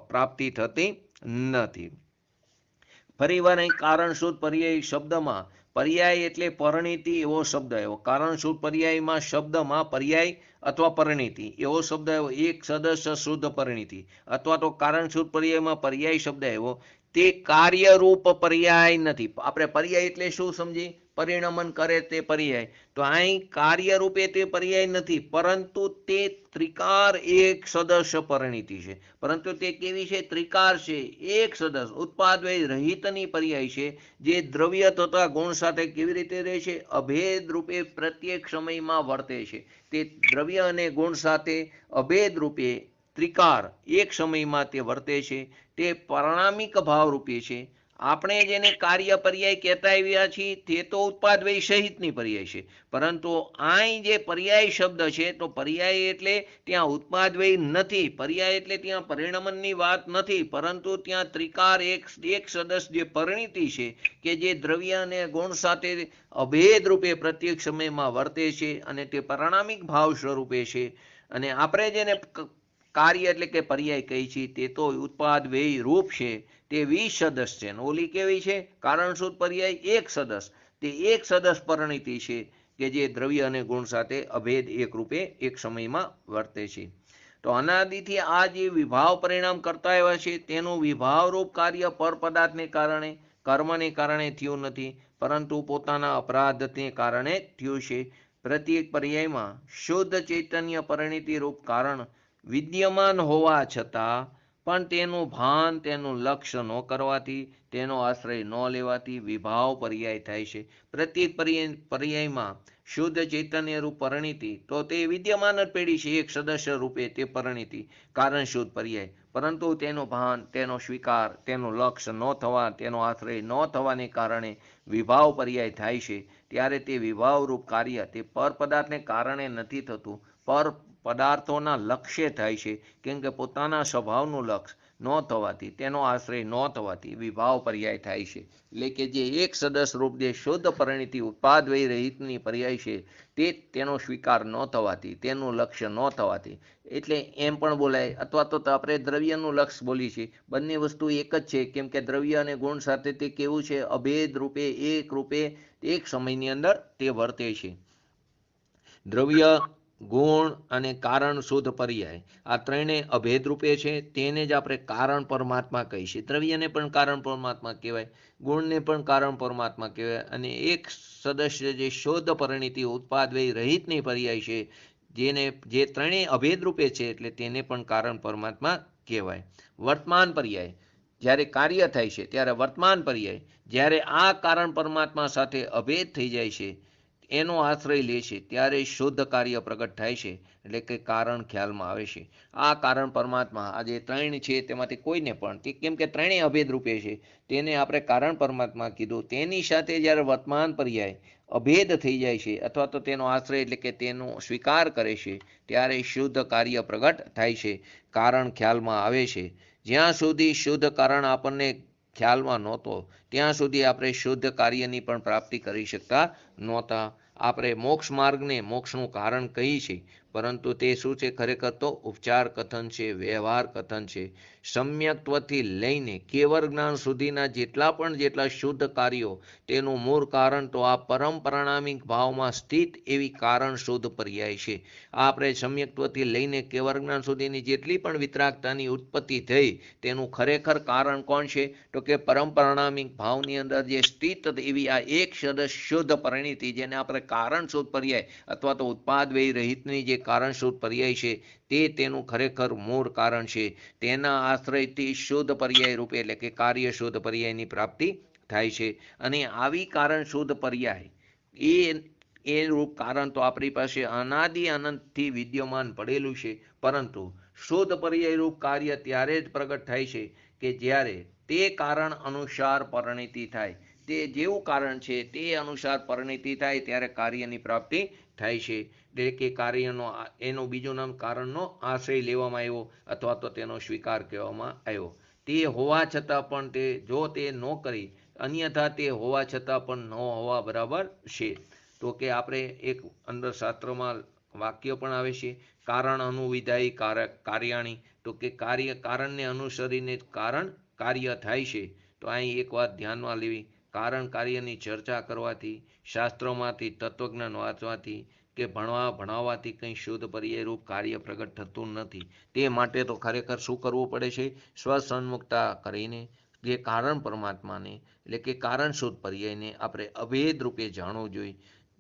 પ્રાપ્તિ થતી નથી. ફરીવાર અહીં કારણ શુદ્ધ પર્યાય શબ્દમાં પર્યાય એટલે પરિણીતિ એવો શબ્દ આવ્યો. કારણ શુદ્ધ પર્યાયમાં શબ્દમાં પર્યાય અથવા પરિણીતિ એવો શબ્દ આવ્યો. એક સદસ્ય શુદ્ધ પરિણીતિ અથવા તો કારણ શુદ્ધ પર્યાયમાં પર્યાય શબ્દ આવ્યો. તે કાર્યરૂપ પર્યાય નથી. આપણે પર્યાય એટલે શું સમજી? પરિણમન કરે તે પર્યાય. તો અહીં કાર્યરૂપે તે પર્યાય નથી, પરંતુ તે ત્રિકાર એક સદસ્ય પરિણીતિ છે. પરંતુ તે કેવી છે? ત્રિકાર છે, એક સદસ્ય ઉત્પાદ વ્યય રહિતની પર્યાય છે, જે દ્રવ્ય તથા ગુણ સાથે કેવી રીતે રહે છે? અભેદ રૂપે પ્રત્યેક સમયમાં વર્તે છે. તે દ્રવ્ય અને ગુણ સાથે અભેદ રૂપે ત્રિકાર એક સમયમાં તે વર્તે છે. તે પરિણામિક ભાવરૂપે છે. આપણે જેને કાર્ય પર્યાય કહેતા આવ્યા છીએ તે તો ઉત્પાદ વ્યય સહિતની પર્યાય છે. પરંતુ અહીં જે પર્યાય શબ્દ છે, તો પર્યાય એટલે ત્યાં ઉત્પાદ વ્યય નથી, પર્યાય એટલે ત્યાં પરિણમનની વાત નથી, પરંતુ ત્યાં ત્રિકાર એક સદસ્ય જે પરિણીતિ છે કે જે દ્રવ્ય અને ગુણ સાથે અભેદ રૂપે પ્રત્યેક સમયમાં વર્તે છે અને તે પરિણામિક ભાવ સ્વરૂપે છે. અને આપણે જેને કાર્ય એટલે કે પર્યાય કહી છે તે તો ઉત્પાદ વ્યય રૂપ છે, તે 20 સદસ છે. ઓલી કેવી છે? કારણ શુદ્ધ પર્યાય એક સદસ. તે એક સદસ પરિણીતિ છે કે જે દ્રવ્ય અને ગુણ સાથે અભેદ એક રૂપે એક સમયમાં વર્તે છે. તો અનાદિથી આ જે વિભાવ પરિણામ કરતા આવ્યા છે તેનું વિભાવરૂપ કાર્ય પર પદાર્થને કારણે કર્મને કારણે થયું નથી, પરંતુ પોતાના અપરાધને કારણે થયું છે. પ્રત્યેક પર્યાયમાં શુદ્ધ ચૈતન્ય પરિણીતિ રૂપ કારણ વિદ્યમાન હોવા છતાં પણ તેનું ભાન તેનું લક્ષ્ય ન કરવાથી, તેનો આશ્રય ન લેવાથી વિભાવ પર્યાય થાય છે. પ્રત્યેક પર્યાયમાં શુદ્ધ ચૈતન્ય રૂપ પરિણીતિ તો તે વિદ્યમાન જ પેઢી છે એક સદસ્ય રૂપે તે પરિણીતિ કારણ શુદ્ધ પર્યાય, પરંતુ તેનું ભાન, તેનો સ્વીકાર, તેનું લક્ષ્ય ન થવા, તેનો આશ્રય ન થવાને કારણે વિભાવ પર્યાય થાય છે. ત્યારે તે વિભાવરૂપ કાર્ય તે પર પદાર્થને કારણે નથી થતું, પર પદાર્થોના લક્ષ્ય થાય છે. કેમ કે પોતાના સ્વભાવનું લક્ષ્ય ન થવાથી, તેનો આશ્રય ન થવાથી વિભાવ પર્યાય થાય છે. એટલે કે જે એક સદસ્ય રૂપ જે શુદ્ધ પરિણીતિ ઉત્પાદ વય રહિતની પર્યાય છે તે તેનો સ્વીકાર ન થવાથી, તેનું લક્ષ્ય ન થવાથી, એટલે એમ પણ બોલાય, અથવા તો આપણે દ્રવ્યનું લક્ષ્ય બોલીએ છીએ. બંને વસ્તુ એક જ છે, કેમ કે દ્રવ્ય અને ગુણ સાથે તે કેવું છે, અભેદ રૂપે, એક રૂપે, એક સમયની અંદર તે વર્તે છે. દ્રવ્ય, ગુણ અને કારણ શુદ્ધ પર્યાય આ ત્રણેય અભેદ રૂપે છે. તેને જ આપણે કારણ પરમાત્મા કહીએ. દ્રવ્યને પણ કારણ પરમાત્મા કહેવાય, ગુણને પણ કારણ પરમાત્મા કહેવાય, અને એક સદસ્ય જે શુદ્ધ પરિણીતિ ઉત્પાદ વય રહિતની પર્યાય છે, જે ત્રણેય અભેદ રૂપે છે, એટલે તેને પણ કારણ પરમાત્મા કહેવાય. વર્તમાન પર્યાય જ્યારે કાર્ય થાય છે ત્યારે વર્તમાન પર્યાય જ્યારે આ કારણ પરમાત્મા સાથે અભેદ થઈ જાય છે, એનો આશ્રય લે છે, ત્યારે શુદ્ધ કાર્ય પ્રગટ થાય છે, એટલે કે કારણ ખ્યાલમાં આવે છે. આ કારણ પરમાત્મા આ જે ત્રણ છે તેમાંથી કોઈને પણ, કેમ કે ત્રણેય અભેદ રૂપે છે, તેને આપણે કારણ પરમાત્મા કીધું. તેની સાથે જ્યારે વર્તમાન પર્યાય અભેદ થઈ જાય છે, અથવા તો તેનો આશ્રય એટલે કે તેનો સ્વીકાર કરે છે, ત્યારે શુદ્ધ કાર્ય પ્રગટ થાય છે, કારણ ખ્યાલમાં આવે છે. જ્યાં સુધી શુદ્ધ કારણ આપણને ખ્યાલમાં નહોતો, ત્યાં સુધી આપણે શુદ્ધ કાર્યની પણ પ્રાપ્તિ કરી શકતા નહોતા. આપણે મોક્ષ માર્ગને મોક્ષનું કારણ કહીએ છીએ, પરંતુ તે શું છે? ખરેખર તો ઉપચાર કથન છે, વ્યવહાર કથન છે. સમ્યક્ત્વથી લઈને કેવળ જ્ઞાન સુધીના જેટલા શુદ્ધ કાર્યો, તેનું મૂળ કારણ તો આ પરમ પરિણામિક ભાવમાં સ્થિત એવી કારણ શુદ્ધ પર્યાય છે. આપણે સમ્યક્ત્વથી લઈને કેવળ જ્ઞાન સુધીની જેટલી પણ વિતરાગતાની ઉત્પત્તિ થઈ, તેનું ખરેખર કારણ કોણ છે? તો કે પરમ પરિણામિક ભાવની અંદર જે સ્થિત એવી આ એક શુદ્ધ પરિણીતિ, જેને આપણે કારણ શુદ્ધ પર્યાય અથવા તો ઉત્પાદ વય રહિતની જે કારણ શુદ્ધ પર્યાય છે, તે તેનું ખરેખર મૂળ કારણ છે. તેના આશ્રયથી શુદ્ધ પર્યાય રૂપે એટલે કે કાર્ય શુદ્ધ પર્યાયની પ્રાપ્તિ થાય છે. અને આવી કારણ શુદ્ધ પર્યાય એ રૂપ કારણ તો આપણી પાસે અનાદિ અનંતથી વિદ્યમાન પડેલું છે, પરંતુ શુદ્ધ પર્યાય રૂપ કાર્ય ત્યારે જ પ્રગટ થાય છે કે જ્યારે તે કારણ અનુસાર પરિણીતિ થાય. તે જેવું કારણ છે તે અનુસાર પરિણીતિ થાય ત્યારે કાર્યની પ્રાપ્તિ થાય છે. એટલે કે કાર્યનો એનું બીજું નામ કારણનો આશ્રય લેવામાં આવ્યો, અથવા તો તેનો સ્વીકાર કહેવામાં આવ્યો. તે હોવા છતાં પણ જો તે ન કરી, અન્યથા તે હોવા છતાં પણ ન હોવા બરાબર છે. તો કે આપણે એક અંદર શાસ્ત્રમાં વાક્ય પણ આવે છે, કારણ અનુવિધાયી કાર્યાણી. તો કે કારણને અનુસરીને કારણ કાર્ય થાય છે. તો અહીં એક વાત ધ્યાનમાં લેવી, કારણ કાર્યની ચર્ચા કરવાથી, શાસ્ત્રોમાંથી તત્વજ્ઞાન વાંચવાથી કે ભણાવવાથી કંઈ શુદ્ધ પર્યાય રૂપ કાર્ય પ્રગટ થતું નથી. તે માટે તો ખરેખર શું કરવું પડે છે? સ્વસન્મુખતા કરીને જે કારણ પરમાત્માને એટલે કે કારણ શુદ્ધ પર્યાયને આપણે અભેદ રૂપે જાણવું જોઈએ.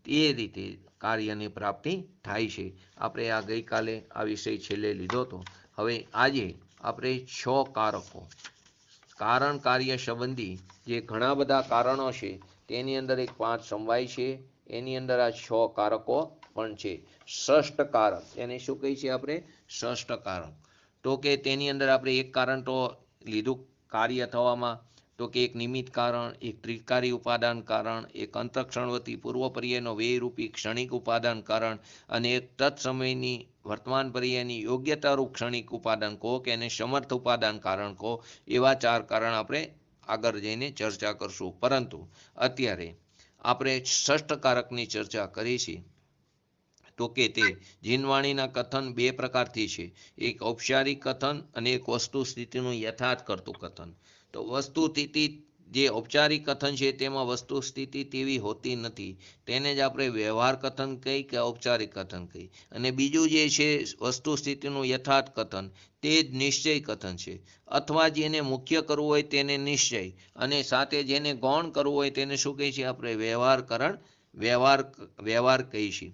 તે રીતે કાર્યની પ્રાપ્તિ થાય છે. આપણે આ ગઈકાલે આ વિષય છેલ્લે લીધો હતો. હવે આજે આપણે 6 કારકો, કારણ કાર્ય સંબંધી જે ઘણા બધા કારણો છે, તેની અંદર એક 5 સમવાય છે. એની અંદર આ 6 કારકો પણ છે. ષષ્ઠ કારક, એને શું કહી છે આપણે? ષષ્ઠ કારક. તો કે તેની અંદર આપણે એક કારણ તો લીધું કાર્ય થવામાં, તો કે એક નિમિત્ત કારણ, એક ત્રિકારી ઉપાદાન કારણ, એક અંતઃક્ષણવતી પૂર્વ પર્યાયનો વ્યયરૂપી ક્ષણિક ઉપાદાન કારણ, અને એક તત્સમયની વર્તમાન પર્યાયની યોગ્યતારૂપ ક્ષણિક ઉપાદાન કહો કે એને સમર્થ ઉપાદાન કારણ કહો. એવા 4 કારણ આપણે આગળ જઈને ચર્ચા કરશું. પરંતુ અત્યારે આપણે ષષ્ઠ કારકની ચર્ચા કરી છે. તો કે તે જીનવાણીના કથન 2 પ્રકારથી છે, એક ઔપચારિક કથન અને એક વસ્તુ સ્થિતિનું યથાર્થ કરતું કથન. તો વસ્તુ સ્થિતિ જે ઔપચારિક કથન છે તેમાં વસ્તુ સ્થિતિ તેવી હોતી નથી, તેને જ આપણે વ્યવહાર કથન કહી કે ઔપચારિક કથન કહી. અને બીજું જે છે વસ્તુ સ્થિતિનું યથાર્થ કથન, તે જ નિશ્ચય કથન છે. અથવા જેને મુખ્ય કરવું હોય તેને નિશ્ચય, અને સાથે જેને ગૌણ કરવું હોય તેને શું કહે છે? આપણે વ્યવહાર કહીએ છીએ.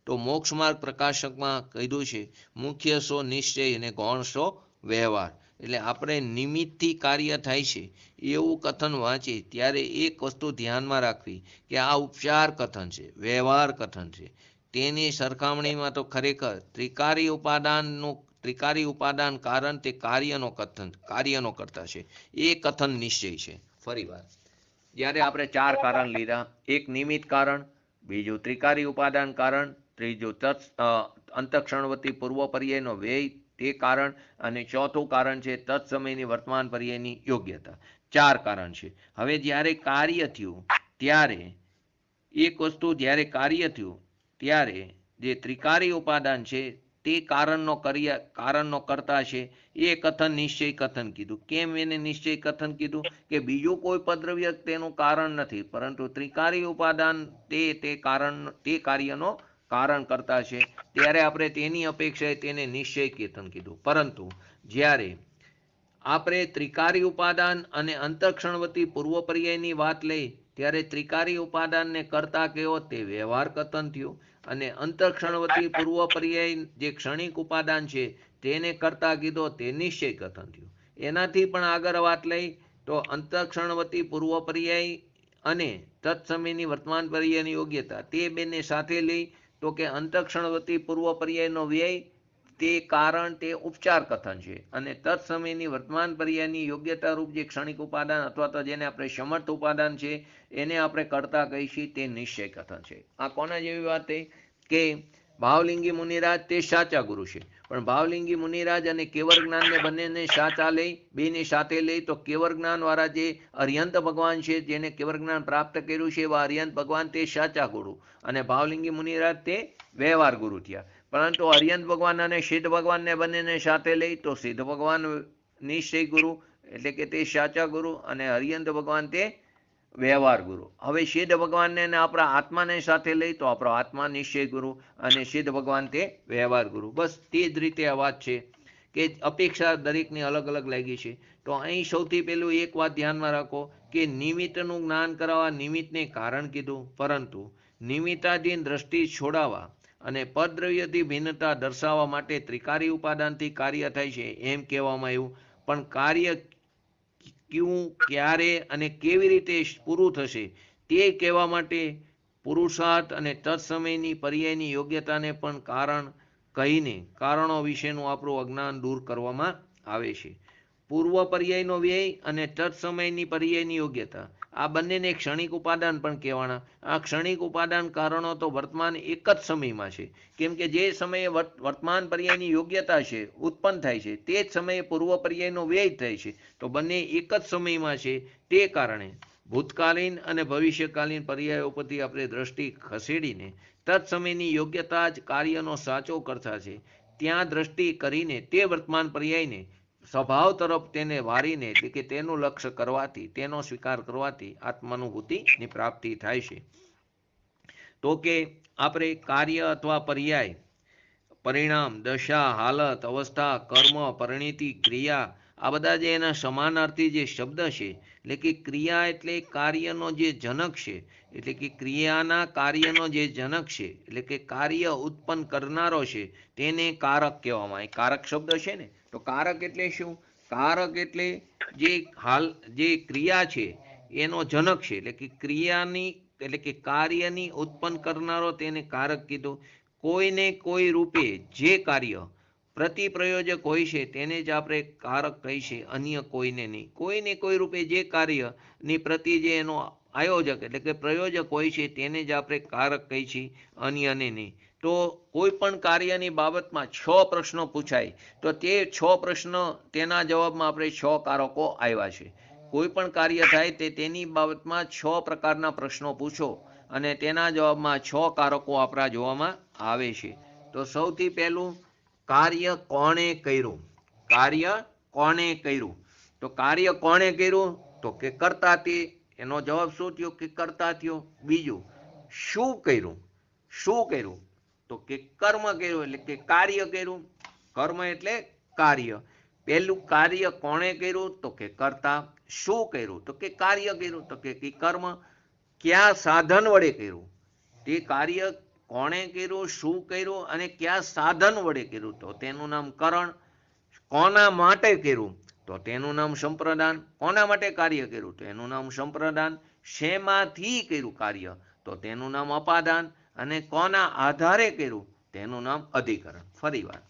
તો મોક્ષ માર્ગ પ્રકાશકમાં કીધું છે, મુખ્ય સો નિશ્ચય અને ગૌણ સો વ્યવહાર. એટલે આપણે નિમિત્તથી કાર્ય થાય છે એવું કથન વાંચીએ ત્યારે એક વસ્તુ ધ્યાનમાં રાખવી કે આ ઉપચાર કથન છે, વ્યવહાર કથન છે. તેની સરખામણીમાં તો ખરેખર ત્રિકારી ઉપાદાન કારણ તે કાર્યનો કરતા છે, એ કથન નિશ્ચય છે. ફરીવાર, જ્યારે આપણે 4 કારણ લીધા, એક નિમિત્ત કારણ, બીજું ત્રિકારી ઉપાદાન કારણ, ત્રીજું અંતઃક્ષણવતી પૂર્વ પર્યાયનો વ્યય તે કારણ, અને ચોથું કારણ છે તત્સમયની વર્તમાન પર્યાયની યોગ્યતા. 4 કારણ છે. હવે જ્યારે કાર્ય થયું ત્યારે એક વસ્તુ, જ્યારે કાર્ય થયું ત્યારે જે ત્રિકારી ઉપાદાન છે તે કારણનો કરતા છે એ કથન નિશ્ચય કથન કીધું. કેમ એને નિશ્ચય કથન કીધું? કે બીજું કોઈ પદ્રવ્ય તેનું કારણ નથી, પરંતુ ત્રિકારી ઉપાદાન તે કાર્યનો કારણ કરતા છે, ત્યારે આપણે તેની અપેક્ષાએ તેને નિશ્ચય કથન કીધું. પરંતુ જ્યારે આપણે ત્રિકારી ઉપાદાન અને અંતઃક્ષણવતી પૂર્વ પર્યાયની વાત લઈ ત્યારે ત્રિકારી ઉપાદાનને કરતા કેવો તે વ્યવહાર કથન થયું, અને અંતઃક્ષણવતી પૂર્વ પર્યાય જે ક્ષણિક ઉપાદાન છે તેને કરતા કીધો તે નિશ્ચય કથન થયું. એનાથી પણ આગળ વાત લઈ તો અંતઃક્ષણવતી પૂર્વ પર્યાય અને તત્સમયની વર્તમાન પર્યાયની યોગ્યતા તે બેને સાથે લઈ તો કે અંતઃક્ષણવતી પૂર્વ પર્યાયનો વ્યય તે કારણ તે ઉપચાર કથન છે, અને તત્સમયની વર્તમાન પર્યાયની યોગ્યતા રૂપ જે ક્ષણિક ઉપાદાન અથવા તો જેને આપણે સમર્થ ઉપાદાન છે એને આપણે કરતા કહીશું તે નિશ્ચય કથન છે. આ કોના જેવી વાત થઈ કે ભાવલિંગી મુનિરાજ તે સાચા ગુરુ છે, પણ ભાવલિંગી મુનિરાજ અને કેવર જ્ઞાનને બંનેને સાચા લઈ બેને સાથે લઈ તો કેવર જ્ઞાન વાળા જે અર્યંત ભગવાન છે, જેને કેવર જ્ઞાન પ્રાપ્ત કર્યું છે એવા અર્યંત ભગવાન તે સાચા ગુરુ, અને ભાવલિંગી મુનિરાજ તે વ્યવહાર ગુરુ થયા. પરંતુ અર્યંત ભગવાન અને સિદ્ધ ભગવાનને બંનેને સાથે લઈ તો સિદ્ધ ભગવાન નિશ્ચય ગુરુ એટલે કે તે સાચા ગુરુ, અને અર્યંત ભગવાન તે વ્યવહાર ગુરુ. હવે સિદ્ધ ભગવાનને આપણા આત્માને સાથે લઈ તો આપણો આત્મા નિશ્ચય ગુરુ, અને સિદ્ધ ભગવાન તે વ્યવહાર ગુરુ. બસ તે જ રીતે આ વાત છે કે અપેક્ષા દરેકની અલગ અલગ લાગી છે. તો અહીં સૌથી પહેલું એક વાત ધ્યાનમાં રાખો કે નિમિત્તનું જ્ઞાન કરાવવા નિમિત્તને કારણ કીધું, પરંતુ નિમિત્તાધીન દ્રષ્ટિ છોડાવવા અને પદ્રવ્યથી ભિન્નતા દર્શાવવા માટે ત્રિકારી ઉપાદાનથી કાર્ય થાય છે એમ કહેવામાં આવ્યું. પણ કાર્ય ક્યું, ક્યારે અને કેવી રીતે પૂરું થશે તે કહેવા માટે પુરુષાર્થ અને તત્સમયની પર્યાયની યોગ્યતાને પણ કારણ કહીને કારણો વિશેનું આપણું અજ્ઞાન દૂર કરવામાં આવે છે. પૂર્વ પર્યાયનો વ્યય અને તત્સમયની પર્યાયની યોગ્યતા આ બંનેને ક્ષણિક ઉપાદાન પણ કહેવાના. આ ક્ષણિક ઉપાદાન કારણો તો વર્તમાન એક જ સમયમાં છે, કેમ કે જે સમયે વર્તમાન પર્યાયની યોગ્યતા છે ઉત્પન્ન થાય છે તે જ સમયે પૂર્વ પર્યાયનો વ્યય થાય છે, તો બંને એક જ સમયમાં છે. તે કારણે ભૂતકાલીન અને ભવિષ્યકાલીન પર્યાયો પરથી આપણે દ્રષ્ટિ ખસેડીને તત્સમયની યોગ્યતા જ કાર્યનો સાચો કરતા છે ત્યાં દ્રષ્ટિ કરીને તે વર્તમાન પર્યાયને સ્વભાવ તરફ તેને વારીને એટલે કે તેનું લક્ષ્ય કરવાથી, તેનો સ્વીકાર કરવાથી આત્માનુભૂતિની પ્રાપ્તિ થાય છે. તો કે આપણે કાર્ય અથવા પર્યાય, પરિણામ, દશા, હાલત, અવસ્થા, કર્મ, પરિણીતિ, ક્રિયા આ બધા જે એના સમાનાર્થી જે શબ્દ છે, એટલે કે ક્રિયા એટલે કાર્યનો જે જનક છે, એટલે કે ક્રિયાના કાર્યનો જે જનક છે, એટલે કે કાર્ય ઉત્પન્ન કરનારો છે તેને કારક કહેવામાં આવે. કારક શબ્દ છે ને, તો કારક એટલે શું? કારક એટલે જે ક્રિયા છે એનો જનક છે, એટલે કે ક્રિયાની એટલે કે કાર્યની ઉત્પન્ન કરનારો તેને કારક કીધું. કોઈને કોઈ રૂપે જે કાર્ય પ્રતિપ્રયોજક હોય છે તેને જ આપણે કારક કહીએ, અન્ય કોઈને નહીં. કોઈને કોઈ રૂપે જે કાર્યની પ્રતિ જે એનો આયોજક એટલે કે પ્રયોજક હોય છે તેને જ આપણે કારક કહીએ છીએ, અન્યને નહીં. તો કોઈ પણ કાર્યની બાબતમાં 6 પ્રશ્નો પૂછાય તો તે 6 પ્રશ્ન તેના જવાબમાં આપણે 6 કારકો આવ્યા છે. કોઈ પણ કાર્ય થાય તે તેની બાબતમાં 6 પ્રકારના પ્રશ્નો પૂછો અને તેના જવાબમાં 6 કારકો આપણા જોવામાં આવે છે. તો સૌથી પહેલું, કાર્ય કોણે કર્યું? કાર્ય કોણે કર્યું? તો કાર્ય કોણે કર્યું? તો કે કરતા તે. એનો જવાબ શું થયો? કે કરતા થયો. બીજું, શું કર્યું? શું કર્યું? તો કે કર્મ કર્યું એટલે કે કાર્ય કર્યું. કર્મ એટલે કાર્ય. પહેલું કાર્ય કોણે કર્યું? તો કે કરતા. શું કર્યું? તો કે કાર્ય કર્યું, તો કે કર્મ. કયા સાધન વડે કર્યું? તે કાર્ય કોણે કર્યું, શું કર્યું અને કયા સાધન વડે કર્યું? તો તેનું નામ કરણ. કોના માટે કર્યું? તો તેનું નામ સંપ્રદાન. કોના માટે કાર્ય કર્યું? તો એનું નામ સંપ્રદાન. શેમાંથી કર્યું કાર્ય? તો તેનું નામ અપાદાન. અને કોના આધારે કર્યું? તેનું નામ અધિકરણ. ફરી વાર,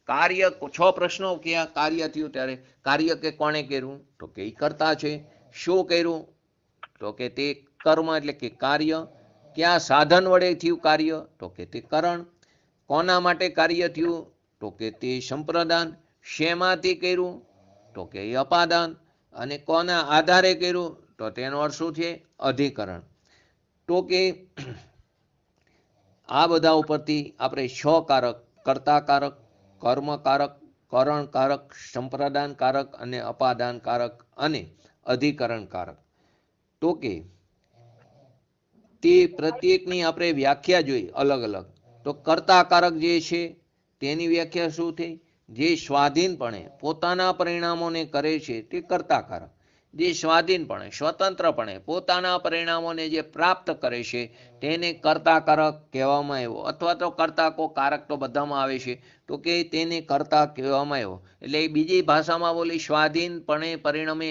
કાર્ય 6 પ્રશ્નો કયા કાર્ય થયું ત્યારે? કાર્ય કે કોણે કર્યું? તો કે કરતા છે. શું કર્યું? તો કે તે કર્મ એટલે કે કાર્ય. કયા સાધન વડે થયું કાર્ય? તો કે તે કરણ. કોના માટે કાર્ય થયું? તો કે તે સંપ્રદાન. શેમાંથી કર્યું તો કે એ અપાદાન, અને કોના આધારે કર્યું તો તેનો અર્થ શું છે? અધિકરણ. તો કે આ બધા ઉપરથી આપણે 6 કારક, કર્તાકારક, કર્મકારક, કરણકારક, સંપ્રદાનકારક અને અપાદાનકારક અને અધિકરણકારક, તો કે તે પ્રત્યેકની આપણે વ્યાખ્યા જોઈ અલગ અલગ. તો કર્તાકારક જે છે તેની વ્યાખ્યા શું થઈ? જે સ્વાધીનપણે પોતાના પરિણામોને કરે છે તે કર્તાકારક. જે સ્વાધીનપણે, સ્વતંત્રપણે પોતાના પરિણામોને જે પ્રાપ્ત કરે છે તેને કર્તાકારક કહેવામાં આવ્યો, અથવા તો કર્તા કો કારક તો બધામાં આવે છે, તો કે તેને કર્તા કહેવામાં આવ્યો. એટલે બીજી ભાષામાં બોલી સ્વાધીનપણે પરિણમે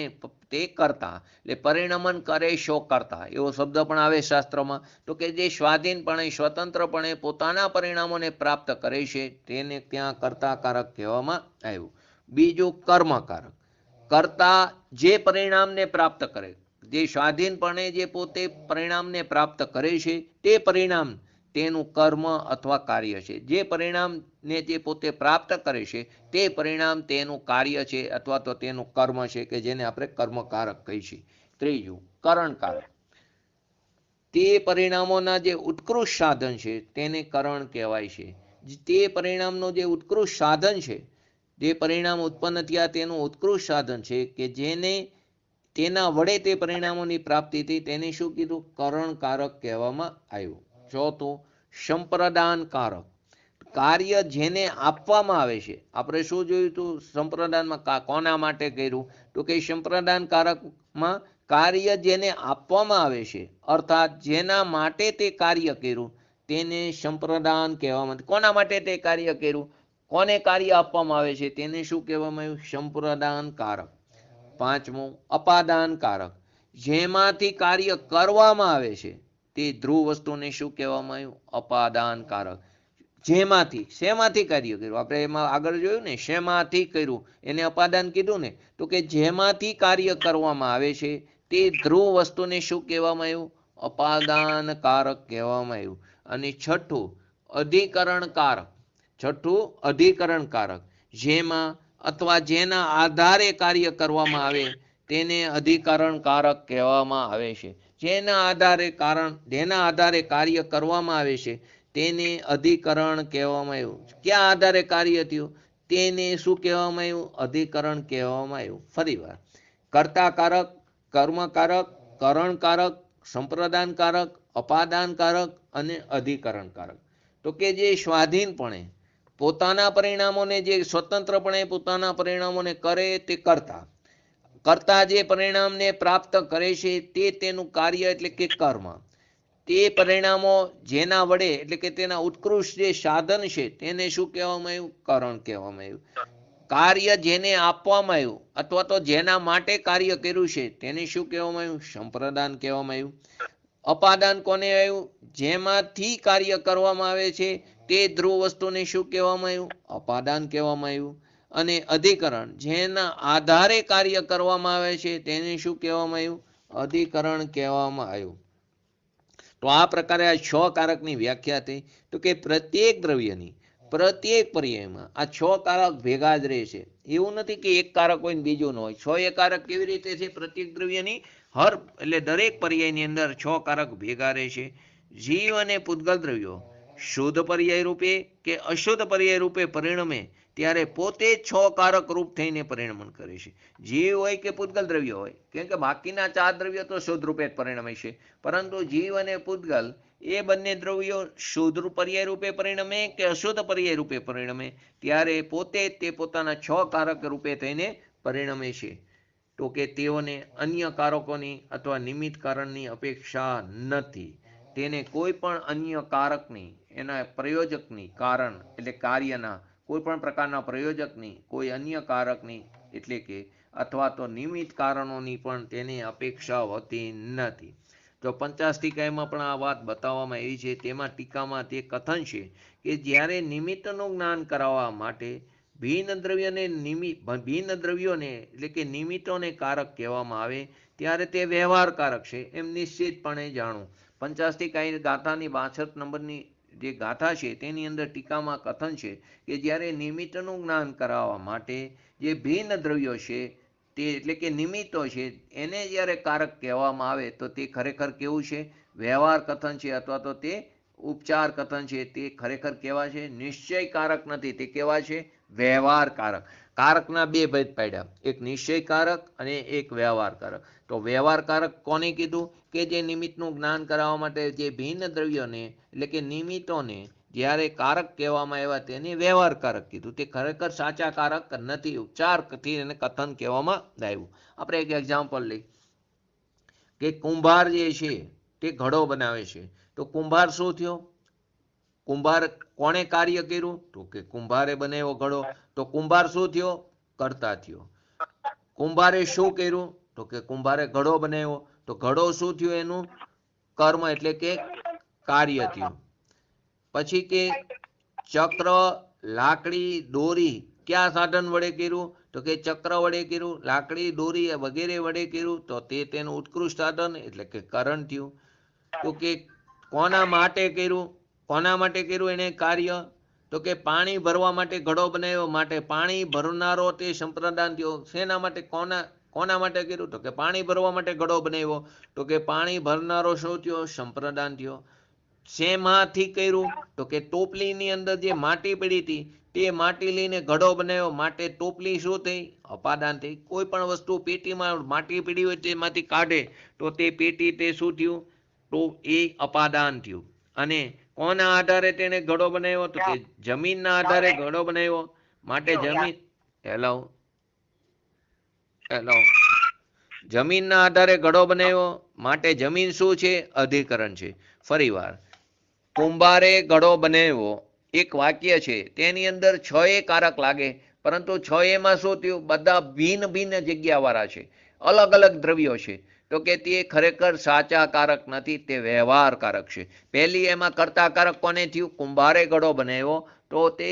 તે કર્તા, એટલે પરિણમન કરે શો કર્તા, એવો શબ્દ પણ આવે શાસ્ત્રમાં. તો કે જે સ્વાધીનપણે, સ્વતંત્રપણે પોતાના પરિણામોને પ્રાપ્ત કરે છે તેને ત્યાં કર્તાકારક કહેવામાં આવ્યું. બીજું કર્મકારક. કર્તા જે પરિણામને પ્રાપ્ત કરે, જે સ્વાધીનપણે જે પોતે પરિણામને પ્રાપ્ત કરે છે તે પરિણામ તેનું કર્મ અથવા કાર્ય છે. જે પરિણામને જે પોતે પ્રાપ્ત કરે છે તે પરિણામ તેનું કાર્ય છે અથવા તો તેનું કર્મ છે, કે જેને આપણે કર્મકારક કહીએ છીએ. ત્રીજું કરણકારક. તે પરિણામોના જે ઉત્કૃષ્ટ સાધન છે તેને કરણ કહેવાય છે. તે પરિણામનો જે ઉત્કૃષ્ટ સાધન છે, જે પરિણામ ઉત્પન્ન થયા તેનું ઉત્કૃષ્ટ સાધન છે, કે જેને તેના વડે તે પરિણામોની પ્રાપ્તિ થઈ, તેને શું કીધું? કરણકારક કહેવામાં આવ્યું. ચોથું સંપ્રદાનકારક. કાર્ય જેને આપવામાં આવે છે. આપણે શું જોયું હતું સંપ્રદાનમાં? કોના માટે કર્યું? તો કે સંપ્રદાનકારકમાં કાર્ય જેને આપવામાં આવે છે, અર્થાત જેના માટે તે કાર્ય કર્યું તેને સંપ્રદાન કહેવામાં. કોના માટે તે કાર્ય કર્યું, કોને કાર્ય આપવામાં આવે છે તેને શું કહેવામાં આવ્યું? સંપ્રદાનકારક. પાંચમું અપાદાનકારક. જેમાંથી કાર્ય કરવામાં આવે છે તે ધ્રુવ વસ્તુને શું કહેવામાં આવ્યું? અપાદાનકારક. જેમાંથી, શેમાંથી કાર્ય કર્યું? આપણે એમાં આગળ જોયું ને, શેમાંથી કર્યું એને અપાદાન કીધું ને. તો કે જેમાંથી કાર્ય કરવામાં આવે છે તે ધ્રુવ વસ્તુને શું કહેવામાં આવ્યું? અપાદાનકારક કહેવામાં આવ્યું. અને છઠ્ઠું અધિકરણકારક. છઠ્ઠું અધિકરણકારક. જેમાં અથવા જેના આધારે કાર્ય કરવામાં આવે તેને અધિકરણકારક કહેવામાં આવે છે. જેના આધારે કાર્ય કરવામાં આવે છે તેને અધિકરણ કહેવામાં આવ્યું. ક્યાં આધારે કાર્ય થયું તેને શું કહેવામાં આવ્યું? અધિકરણ કહેવામાં આવ્યું. ફરીવાર, કર્તાકારક, કર્મકારક, કરણકારક, સંપ્રદાનકારક, અપાદાનકારક અને અધિકરણકારક. તો કે જે સ્વાધીનપણે પોતાના પરિણામોને, જે સ્વતંત્રપણે પોતાના પરિણામોને કરે તે કર્તા. કર્તા જે પરિણામને પ્રાપ્ત કરે છે તે તેનું કાર્ય એટલે કે કર્મ. તે પરિણામો જેના વડે, એટલે કે તેના ઉત્કૃષ્ટ જે સાધન છે તેને શું કહેવામાં આવ્યું? કરણ કહેવામાં આવ્યું. કાર્ય જેને આપવામાં આવ્યું અથવા તો જેના માટે કાર્ય કર્યું છે તેને શું કહેવામાં આવ્યું? સંપ્રદાન કહેવામાં આવ્યું. અપાદાન કોને આવ્યું? જેમાંથી કાર્ય કરવામાં આવે છે તે ધ્રુવ વસ્તુને શું કહેવામાં આવ્યું? અપાદાન કહેવામાં આવ્યું. અને અધિકરણ, જેના આધારે કાર્ય કરવામાં આવે છે તેને શું કહેવામાં આવ્યું? અધિકરણ કહેવામાં આવ્યું. તો આ પ્રકારે આ 6 કારકની વ્યાખ્યા થઈ. તો કે પ્રત્યેક દ્રવ્યની પ્રત્યેક પર્યાયમાં આ 6 કારક ભેગા જ રહે છે. એવું નથી કે એક કારક હોય ને બીજું ન હોય. 6 કારક કેવી રીતે છે? પ્રત્યેક દ્રવ્યની એટલે દરેક પર્યાયની અંદર 6 કારક ભેગા રહે છે. જીવ અને પૂતગલ દ્રવ્યો શુદ્ધ પર્યાય રૂપે કે અશુદ્ધ પર્યાય રૂપે પરિણમે ત્યારે પોતે 6 કારક રૂપ થઈને પરિણમન કરે છે. જીવ હોય કે પૂતગલ દ્રવ્ય હોય, કેમ કે બાકીના 4 દ્રવ્યો તો શુદ્ધ રૂપે જ પરિણમે છે, પરંતુ જીવ અને પૂતગલ એ બંને દ્રવ્યો શુદ્ધ પર્યાય રૂપે પરિણમે કે અશુદ્ધ પર્યાય રૂપે પરિણમે ત્યારે પોતે તે પોતાના 6 કારક રૂપે થઈને પરિણમે છે. તો કે તેઓને અન્ય કારકોની અથવા નિમિત્ત કારણની અપેક્ષા નથી. તેને કોઈ પણ અન્ય કારકની, એના પ્રયોજકની, કારણ એટલે કાર્યના કોઈ પણ પ્રકારના પ્રયોજકની, કોઈ અન્ય કારકની એટલે કે અથવા તો નિમિત્ત કારણોની પણ તેને અપેક્ષા હોતી નથી. તો 50 ટીકામાં પણ આ વાત બતાવવામાં આવી છે. તેમાં ટીકામાં તે કથન છે કે જ્યારે નિમિત્તનું જ્ઞાન કરાવવા માટે ભિન્ન દ્રવ્યોને એટલે કે નિમિત્તોને કારક કહેવામાં આવે ત્યારે તે વ્યવહારકારક છે એમ નિશ્ચિતપણે જાણવું. 50 ટીકા ગાથાની 62 નંબરની જે ગાથા છે તેની અંદર ટીકામાં કથન છે કે જ્યારે નિમિત્તનું જ્ઞાન કરાવવા માટે જે ભિન્ન દ્રવ્યો છે તે એટલે કે નિમિત્તો છે એને જ્યારે કારક કહેવામાં આવે તો તે ખરેખર કેવું છે? વ્યવહાર કથન છે, અથવા તો તે ઉપચાર કથન છે. તે ખરેખર કેવા છે? નિશ્ચયકારક નથી, તે કેવા છે? વ્યવહાર કારક. કારકના બે ભેદ પાડ્યા, એક નિશ્ચયકારક અને એક વ્યવહાર કારક. તો વ્યવહાર કારક કોને કીધું? કે જે નિમિત્તનું જ્ઞાન કરાવવા માટે જે ભિન્ન દ્રવ્યોને એટલે કે નિમિત્તોને જ્યારે કારક કહેવામાં આવ્યા તેને વ્યવહાર કારક કીધું. તે ખરેખર સાચા કારક નથી, ઉપચારથી એને કથન કહેવામાં આવ્યું. આપણે એક એક્ઝામ્પલ લઈ કે કુંભાર જે છે તે ઘડો બનાવે છે. તો કુંભાર શું થયો? કુંભાર કોણે કાર્ય કર્યું? તો કે કુંભારે બનાવ્યો ઘડો. તો કુંભાર શું થયો? કર્તા થયો. કુંભારે શું કર્યું? તો કે કુંભારે ઘડો બનાવ્યો. તો ઘડો શું થયું? એનું કર્મ એટલે કે કાર્ય થયું. પછી કે ચક્ર, લાકડી, દોરી કયા સાધન વડે કર્યું? તો કે ચક્ર વડે કર્યું, લાકડી, દોરી વગેરે વડે કર્યું. તો તે તેનું ઉત્કૃષ્ટ સાધન એટલે કે કરણ થયું. તો કે કોના માટે કર્યું? કોના માટે કર્યું એને કાર્ય? તો કે પાણી ભરવા માટે ઘડો બનાવ્યો, માટે પાણી ભરનારો તે સંપ્રદાન થયો. શેના માટે? કોના માટે કર્યું? તો કે પાણી ભરવા માટે ઘડો બનાવ્યો. તો કે પાણી ભરનારો શું થયો? સંપ્રદાન થયો. શેમાંથી કર્યું? તો કે ટોપલીની અંદર જે માટી પડી હતી તે માટી લઈને ઘડો બનાવ્યો, માટે ટોપલી શું થઈ? અપાદાન થઈ. કોઈ પણ વસ્તુ પેટીમાં માટી પડી હોય તેમાંથી કાઢે તો તે પેટી તે શું થયું? તો એ અપાદાન થયું. અને કોના આધારે તેને ઘડો બનાવ્યો? તો કે જમીનના આધારે ઘડો બનાવ્યો, માટે જમીન જમીનના આધારે ઘડો બનાવ્યો, માટે જમીન શું છે? અધિકરણ છે. ફરીવાર, કુંભારે ઘડો બનાવ્યો એક વાક્ય છે, તેની અંદર 6 કારક લાગે, પરંતુ 6 માં શું થયું? બધા ભિન્ન ભિન્ન જગ્યાવાળા છે, અલગ અલગ દ્રવ્યો છે. તો કે તે ખરેખર સાચા કારક નથી, તે વ્યવહાર કારક છે. પહેલી એમાં કર્તા કારક કોને થયું? કુંભારે ઘડો બનાવ્યો. તો તે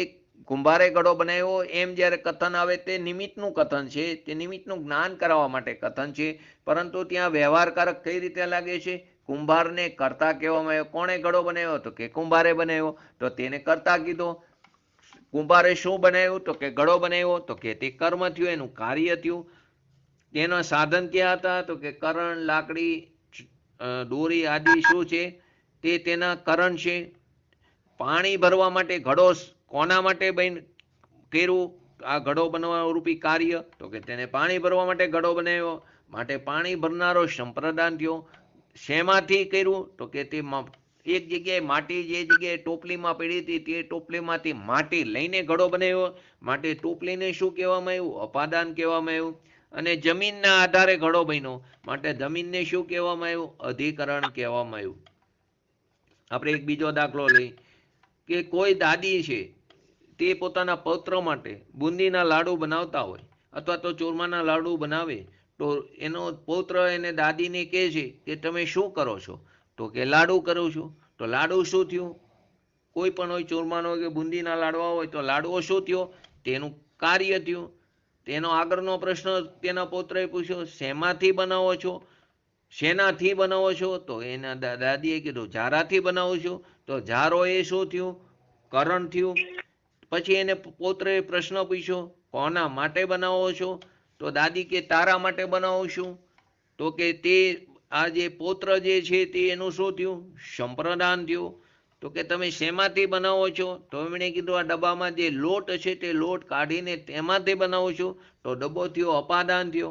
કુંભારે ઘડો બનાવ્યો એમ જ્યારે કથન આવે તે નિમિત્તનું કથન છે, તે નિમિત્તનું જ્ઞાન કરાવવા માટે કથન છે. પરંતુ ત્યાં વ્યવહાર કારક કઈ રીતે લાગે છે? કુંભારને કર્તા કહેવામાં આવ્યો. કોણે ઘડો બનાવ્યો? તો કે કુંભારે બનાવ્યો. તો તેને કર્તા કીધો. કુંભારે શું બનાવ્યું? તો કે ઘડો બનાવ્યો. તો કે તે કર્મ થયું, એનું કાર્ય થયું. તેના સાધન ક્યાં હતા? તો કે કરણ, લાકડી, દોરી આદિ શું છે? તે તેના કરણ છે. પાણી ભરવા માટે ઘડો કોના માટે કર્યું? આ ઘડો બનવા રૂપી કાર્ય. તો કે તેને પાણી ભરવા માટે ઘડો બનાવ્યો, માટે પાણી ભરનારો સંપ્રદાન થયો. શેમાંથી કર્યું? તો કે તે એક જગ્યાએ માટી જે જગ્યાએ ટોપલીમાં પડી હતી તે ટોપલીમાંથી માટી લઈને ઘડો બનાવ્યો, માટે ટોપલીને શું કહેવામાં આવ્યું? અપાદાન કહેવામાં આવ્યું. અને જમીનના આધારે ઘડો બન્યો, માટે જમીનને શું કહેવામાં આવ્યું? અધિકરણ કહેવામાં આવ્યું. આપણે એક બીજો દાખલો લઈ કે કોઈ દાદી છે તે પોતાના પૌત્ર માટે બુંદીના લાડુ બનાવતા હોય અથવા તો ચૂરમાના લાડુ બનાવે, તો એનો પૌત્ર એને દાદીને કહે છે કે તમે શું કરો છો? તો કે લાડુ કરું છું. તો લાડુ શું થયું? કોઈ પણ હોય, ચૂરમાનો હોય કે બુંદીના લાડવા હોય, તો લાડવો શું થયો? તેનું કાર્ય થયું. તેનો આગળનો પ્રશ્ન તેના પૌત્રએ પૂછ્યો, શેમાંથી બનાવો છો? શેનાથી બનાવો છો? તો એના દાદીએ કીધું ઝારાથી બનાવું છું. તો ઝારો એ શું થયું? કરણ થયું. પછી એને પૌત્રએ પ્રશ્ન પૂછ્યો, કોના માટે બનાવો છો? તો દાદી કે તારા માટે બનાવું છું. તો કે તે આ જે પૌત્ર જે છે તે એનું શું થયું? સંપ્રદાન થયું. તો કે તમે શેમાંથી બનાવો છો? તો એમણે કીધું આ ડબ્બામાં જે લોટ છે તે લોટ કાઢીને તેમાંથી બનાવું છું. તો ડબ્બો થયો અપાદાન થયો.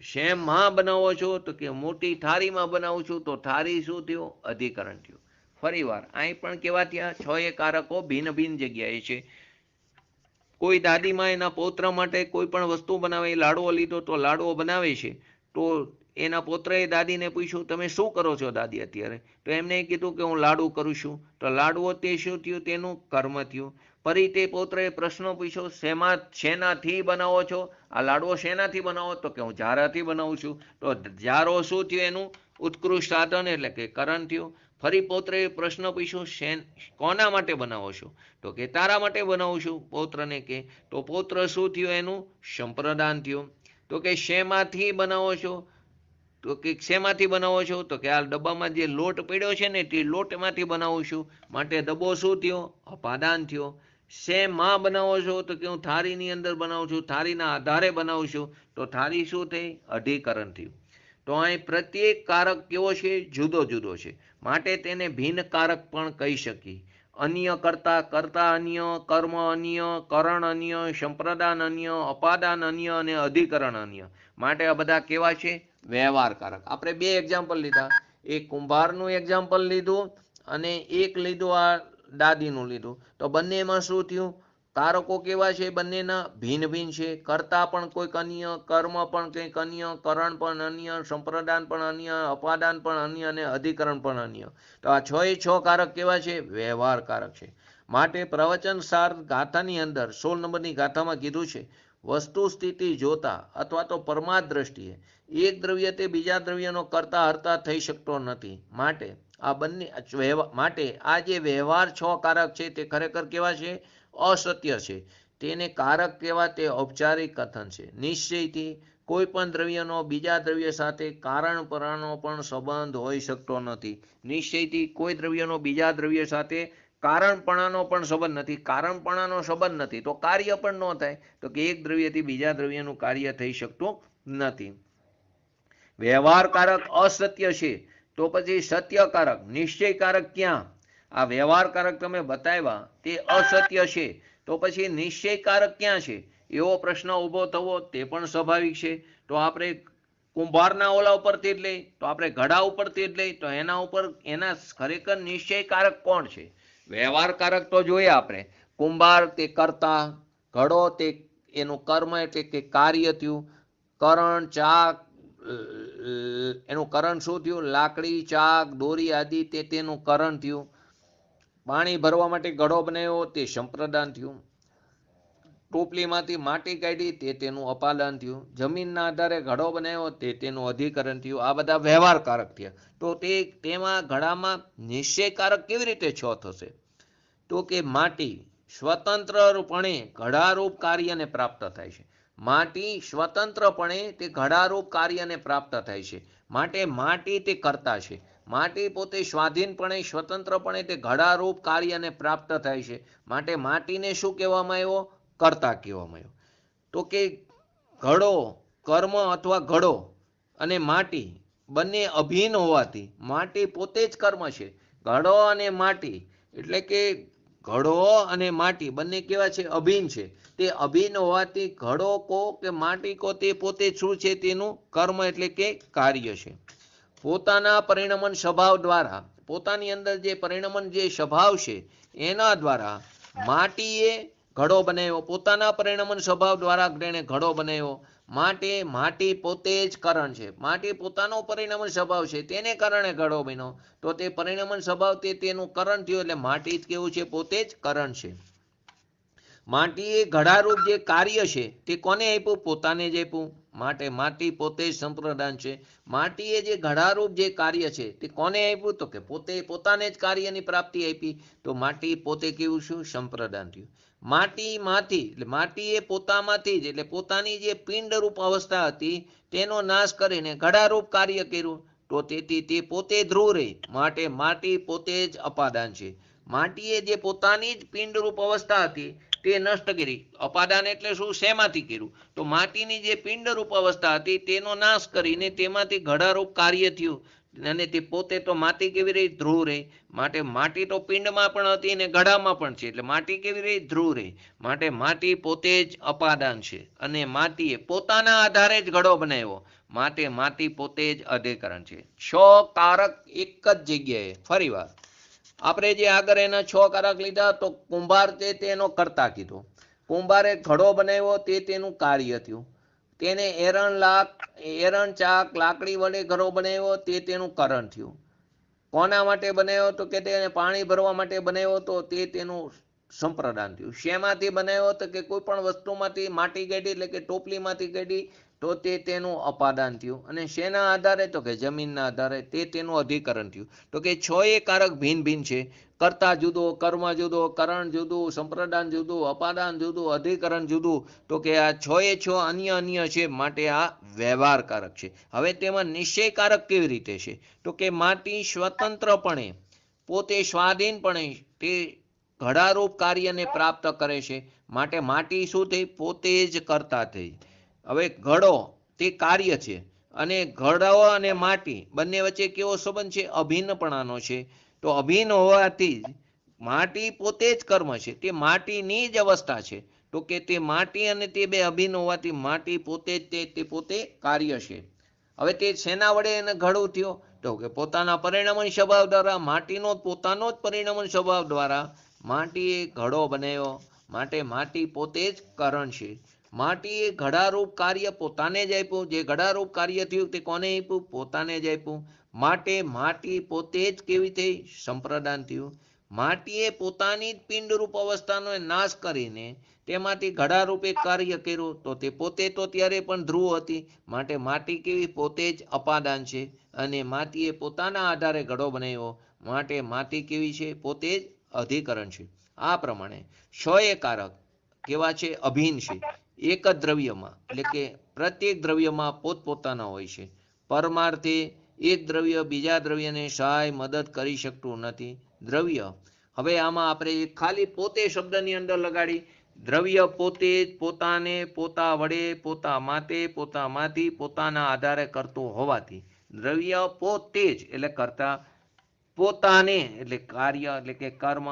શેમાં બનાવો છો? તો કે મોટી થાળીમાં બનાવું છું. તો થાળી શું થયું? અધિકરણ થયું. ફરીવાર અહીં પણ કેવા થયા? 6 કારકો ભિન્ન ભિન્ન જગ્યાએ છે. કોઈ દાદીમાં એના પૌત્ર માટે કોઈ પણ વસ્તુ બનાવે, લાડવો લીધો તો લાડવો બનાવે છે. તો એના પૌત્રએ દાદીને પૂછ્યું તમે શું કરો છો દાદી અત્યારે? તો એમને કીધું કે હું લાડુ કરું છું. તો લાડવો તે શું થયું? તેનું કર્મ થયું. ફરી તે પૌત્રએ પ્રશ્ન પૂછ્યો, શેનાથી બનાવો છો? આ લાડવો શેનાથી બનાવો? તો કે હું ઝારાથી બનાવું છું. તો ઝારો શું થયું? એનું ઉત્કૃષ્ટ સાધન એટલે કે કરણ થયું. ફરી પૌત્રએ પ્રશ્ન પૂછ્યો, કોના માટે બનાવો છો? તો કે તારા માટે બનાવું છું. પૌત્રને કે તો પૌત્ર શું થયું? એનું સંપ્રદાન થયું. તો કે શેમાંથી બનાવો છો? તો કે શેમાંથી બનાવો છો? તો કે આ ડબ્બામાં જે લોટ પડ્યો છે ને તે લોટમાંથી બનાવું છું, માટે ડબ્બો શું થયો? અપાદાન થયો. શેમાં બનાવો છો? તો કે હું થાળીની અંદર બનાવું છું, થાળીના આધારે બનાવું છું, તો થાળી શું થઈ? અધિકરણ થયું. તો અહીં પ્રત્યેક કારક કેવો છે? જુદો જુદો છે, માટે તેને ભિન્ન કારક પણ કહી શકીએ. અન્ય કરતા, કરતા અન્ય, કર્મ અન્ય, કરણ અન્ય, સંપ્રદાન અન્ય, અપાદાન અન્ય અને અધિકરણ અન્ય. માટે આ બધા કેવા છે? વ્યવહાર કારક. આપણે બે એક્ઝામ્પલ લીધા, એક કુંભારનું એક્ઝામ્પલ લીધું અને એક લીધું આ દાદીનું લીધું. તો બંનેમાં શું થયું? કારકો કેવા છે? બંનેના ભિન્ન ભિન્ન છે. કર્તા પણ કોઈક અન્ય, કર્મ પણ કંઈક અન્ય, કરણ પણ અન્ય, સંપ્રદાન પણ અન્ય, અપાદાન પણ અન્ય અને અધિકરણ પણ અન્ય. તો આ 6 એ 6 કારક કેવા છે? વ્યવહાર કારક છે. માટે પ્રવચન સાર ગાથાની અંદર 16 નંબરની ગાથામાં કીધું છે, વસ્તુ સ્થિતિ જોતા અથવા તો પરમાર્થ દ્રષ્ટિએ એક દ્રવ્ય તે બીજા દ્રવ્યનો કરતા હરતા થઈ શકતો નથી. માટે આ બંને માટે આ જે વ્યવહાર 6 કારક છે તે ખરેખર કેવા છે? અસત્ય છે. તેને કારક કેવા? તે ઔપચારિક કથન છે. નિશ્ચયથી કોઈ પણ દ્રવ્યનો બીજા દ્રવ્ય સાથે કારણપરાનો પણ સંબંધ હોઈ શકતો નથી. નિશ્ચયથી કોઈ દ્રવ્યનો બીજા દ્રવ્ય સાથે કારણપણાનો પણ સંબંધ નથી. કારણપણાનો સંબંધ નથી તો કાર્ય પણ ન થાય. તો કે એક દ્રવ્યથી બીજા દ્રવ્યનું કાર્ય થઈ શકતું નથી. વ્યવહારકારક અસત્ય છે, તો પછી સત્યકારક, નિશ્ચયકારક ક્યાં? આ વ્યવહારકારક તમે બતાવ્યા તે અસત્ય છે, તો પછી નિશ્ચયકારક ક્યાં છે? એવો પ્રશ્ન ઊભો થવો તે પણ સ્વાભાવિક છે. તો આપણે કુંભારના ઓલા ઉપરથી જ લઈ, તો આપણે ઘડા ઉપરથી જ લઈ, તો એના ઉપર એના ખરેખર નિશ્ચયકારક કોણ છે? વ્યવહારકારક તો જોઈએ આપણે. કુંભાર તે કરતા, ઘડો તે એનું કર્મ એટલે કે કાર્ય થયું, કરણ, ચાક એનું કરણ શું થયું? લાકડી, ચાક, દોરી આદિ તે તેનું કરણ થયું. પાણી ભરવા માટે ઘડો બનાવ્યો તે સંપ્રદાન થયું. ટોપલીમાંથી માટી કાઢી તે તેનું અપાદાન થયું. જમીનના આધારે ઘડો બનાવ્યો તે તેનું અધિકરણ થયું. આ બધા વ્યવહારકારક થયા. તો તેમાં ઘડામાં નિશ્ચયકારક કેવી રીતે 6 થશે? તો કે માટી સ્વતંત્રપણે ઘડારૂપ કાર્યને પ્રાપ્ત થાય છે. માટી સ્વતંત્રપણે તે ઘડારૂપ કાર્યને પ્રાપ્ત થાય છે. માટે માટી તે કરતા છે. માટી પોતે સ્વાધીનપણે સ્વતંત્રપણે તે ઘડારૂપ કાર્યને પ્રાપ્ત થાય છે. માટે માટીને શું કહેવામાં આવ્યો? કરતા કહેવામાં આવ્યો. તો કે ઘડો, કર્મ અથવા ઘડો અને માટી બંને અભિન્ન હોવાથી માટી પોતે જ કર્મ છે. ઘડો અને માટી એટલે કે ઘડો અને માટી બંને કેવા છે? અભિન્ન છે. તે અભિન્ન હોવાથી ઘડો કો કે માટી કો તે પોતે શું છે? તેનું કર્મ એટલે કે કાર્ય છે. પોતાના પરિણમન સ્વભાવ દ્વારા, પોતાની અંદર જે પરિણમન જે સ્વભાવ છે એના દ્વારા માટીએ ઘડો બનાવ્યો. પોતાના પરિણમન સ્વભાવ દ્વારા તેણે ઘડો બનાવ્યો. માટે માટી પોતે જ કરણ છે. માટી પોતાનો પરિણમન સ્વભાવ છે તેને કારણે ઘડો બન્યો. તો તે પરિણમન સ્વભાવ તે તેનું કરણ થયું એટલે માટી જ કેવું છે? પોતે જ કરણ છે. માટીએ ઘડારૂપ જે કાર્ય છે તે કોને આપ્યું? પોતાને જ આપ્યું. માટે માટી પોતે જ સંપ્રદાન છે. માટીએ જે ઘડારૂપ જે કાર્ય છે તે કોને આપ્યું? તો કે પોતે પોતાને જ કાર્યની પ્રાપ્તિ આપી. તો માટી પોતે કેવું છું? સંપ્રદાન થયું. માટીમાંથી એટલે માટીએ પોતામાંથી જ એટલે પોતાની જે પિંડરૂપ અવસ્થા હતી તેનો નાશ કરીને ઘડારૂપ કાર્ય કર્યું. તો તેથી તે પોતે ધ્રુવ રહી. માટે માટી પોતે જ અપાદાન છે. માટીએ જે પોતાની જ પિંડરૂપ અવસ્થા હતી તે નષ્ટ કરી. અપાદાન એટલે શું? શેમાંથી કર્યું? તો માટીની જે પિંડરૂપ અવસ્થા હતી તેનો નાશ કરીને તેમાંથી ઘડારૂપ કાર્ય થયું અને તે પોતે તો માટી કેવી રહી? ધ્રુવ રહી. માટે માટી તો પિંડમાં પણ હતી અને ઘડામાં પણ છે એટલે માટી કેવી રહી? ધ્રુવ રહી. માટે માટી પોતે જ અપાદાન છે અને માટીએ પોતાના આધારે જ ઘડો બનાવ્યો. માટે માટી પોતે જ અધિકરણ છે. 6 કારક એક જ જગ્યાએ. ફરી વાર આપણે જે આગળ એના 6 કારક લીધા તો કુંભાર તે તેનો કરતા કીધો. કુંભારે ઘડો બનાવ્યો તે તેનું કાર્ય થયું. તેને એરણ, ચાક, લાકડી વડે ઘડો બનાવ્યો તે તેનું કરણ થયું. કોના માટે બનાવ્યો? તો કે તેને પાણી ભરવા માટે બનાવ્યો તો તે તેનું સંપ્રદાન થયું. શેમાંથી બનાવ્યો? તો કે કોઈ પણ વસ્તુમાંથી માટી કાઢી એટલે કે ટોપલીમાંથી કાઢી તો તે તેનું અપાદાન થયું. અને શેના આધારે? તો કે જમીનના આધારે તે તેનું અધિકરણ થયું. તો કે છ એ કારક ભિન્ન ભિન્ન છે. કર્તા જુદો, કર્મ જુદો, કરણ જુદું, સંપ્રદાન જુદું, અપાદાન જુદું, અધિકરણ જુદું. તો કે આ છ એ છ અન્ય અન્ય છે, માટે આ વ્યવહારકારક છે. હવે તેમાં નિશ્ચયકારક કેવી રીતે છે? તો કે માટી સ્વતંત્રપણે પોતે સ્વાધીનપણે તે ઘડારૂપ કાર્યને પ્રાપ્ત કરે છે, માટે માટી શું થઈ? પોતે જ કરતા થઈ. હવે ઘડો તે કાર્ય છે, અને ઘડો અને માટી બંને વચ્ચે કેવો સંબંધ છે? અભિન્નપણાનો છે. તો અભિન્ન હોવાથી માટી પોતે જ કર્મ છે, તે માટીની જ અવસ્થા છે. તો કે તે માટી અને તે બે અભિન્ન હોવાથી માટી પોતે જ તે પોતે કાર્ય છે. હવે તે શેના વડે એને ઘડો થયો? તો કે પોતાના પરિણમન સ્વભાવ દ્વારા, માટીનો પોતાનો જ પરિણમન સ્વભાવ દ્વારા માટીએ ઘડો બનાવ્યો, માટે માટી પોતે જ કરણ છે. માટીએ ઘડારૂપ કાર્ય પોતાને જ આપ્યું. જે ઘડારૂપ કાર્ય થયું તે કોને આપ્યું? પોતાને જ આપ્યું. માટે માટી પોતે જ કેવી થઈ? સંપ્રદાન થયું. માટીએ પોતાની જ પિંડરૂપ અવસ્થાનો નાશ કરીને તેમાંથી ઘડારૂપે કાર્ય કર્યું. તો તે પોતે તો ત્યારે પણ ધ્રુવ હતી, માટે માટી કેવી? પોતે જ અપાદાન છે. અને માટીએ પોતાના આધારે ઘડો બનાવ્યો, માટે માટી કેવી છે? પોતે જ અધિકરણ છે. આ પ્રમાણે છ એ કારક કેવા છે? અભિન્ન છે. એક જ દ્રવ્યમાં, એટલે કે પ્રત્યેક દ્રવ્યમાં પોતપોતાના હોય છે. પરમાર્થે એક દ્રવ્ય બીજા દ્રવ્યને સહાય મદદ કરી શકતું નથી. દ્રવ્ય, હવે આમાં આપણે ખાલી પોતે શબ્દની અંદર લગાડી. દ્રવ્ય પોતે જ પોતાને પોતા વડે, પોતા માટે, પોતામાંથી, પોતાના આધારે કરતું હોવાથી દ્રવ્ય પોતે જ એટલે કરતા, પોતાને એટલે કાર્ય એટલે કે કર્મ,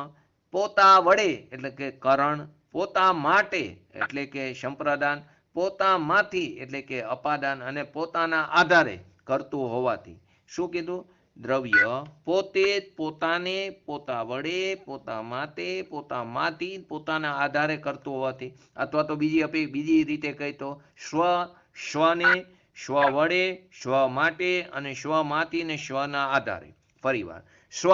પોતા વડે એટલે કે કરણ, પોતા માટે એટલે કે સંપ્રદાન, પોતામાંથી એટલે કે અપાદાન, અને પોતાના આધારે કરતું હોવાથી શું કીધું? દ્રવ્ય પોતે જ પોતાને પોતા વડે, પોતા માટે, પોતામાંથી, પોતાના આધારે કરતું હોવાથી, અથવા તો બીજી રીતે કહી તો સ્વને, સ્વ વડે, સ્વ માટે, અને સ્વમાંથી ને સ્વના આધારે. ફરીવાર, સ્વ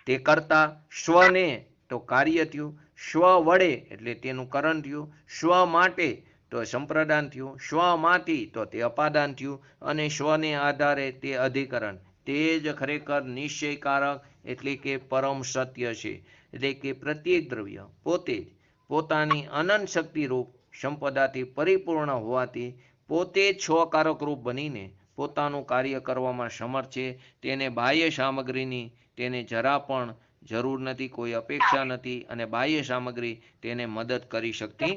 તે કરતા, સ્વને તો કાર્ય થયું, સ્વ વડે એટલે તેનું કરણ થયું, સ્વ માટે તો સંપ્રદાન થયું, સ્વમાંથી તો તે અપાદાન થયું, અને સ્વને આધારે તે અધિકરણ. તે જ ખરેખર નિશ્ચયકારક એટલે કે પરમ સત્ય છે. એટલે કે પ્રત્યેક દ્રવ્ય પોતે જ પોતાની અનંત શક્તિરૂપ સંપદાથી પરિપૂર્ણ હોવાથી પોતે જ સ્વકારક રૂપ બનીને પોતાનું કાર્ય કરવામાં સમર્થ છે. તેને બાહ્ય સામગ્રીની તેને જરા પણ જરૂર નથી, કોઈ અપેક્ષા નથી, અને બાહ્ય સામગ્રી તેને મદદ કરી શકતી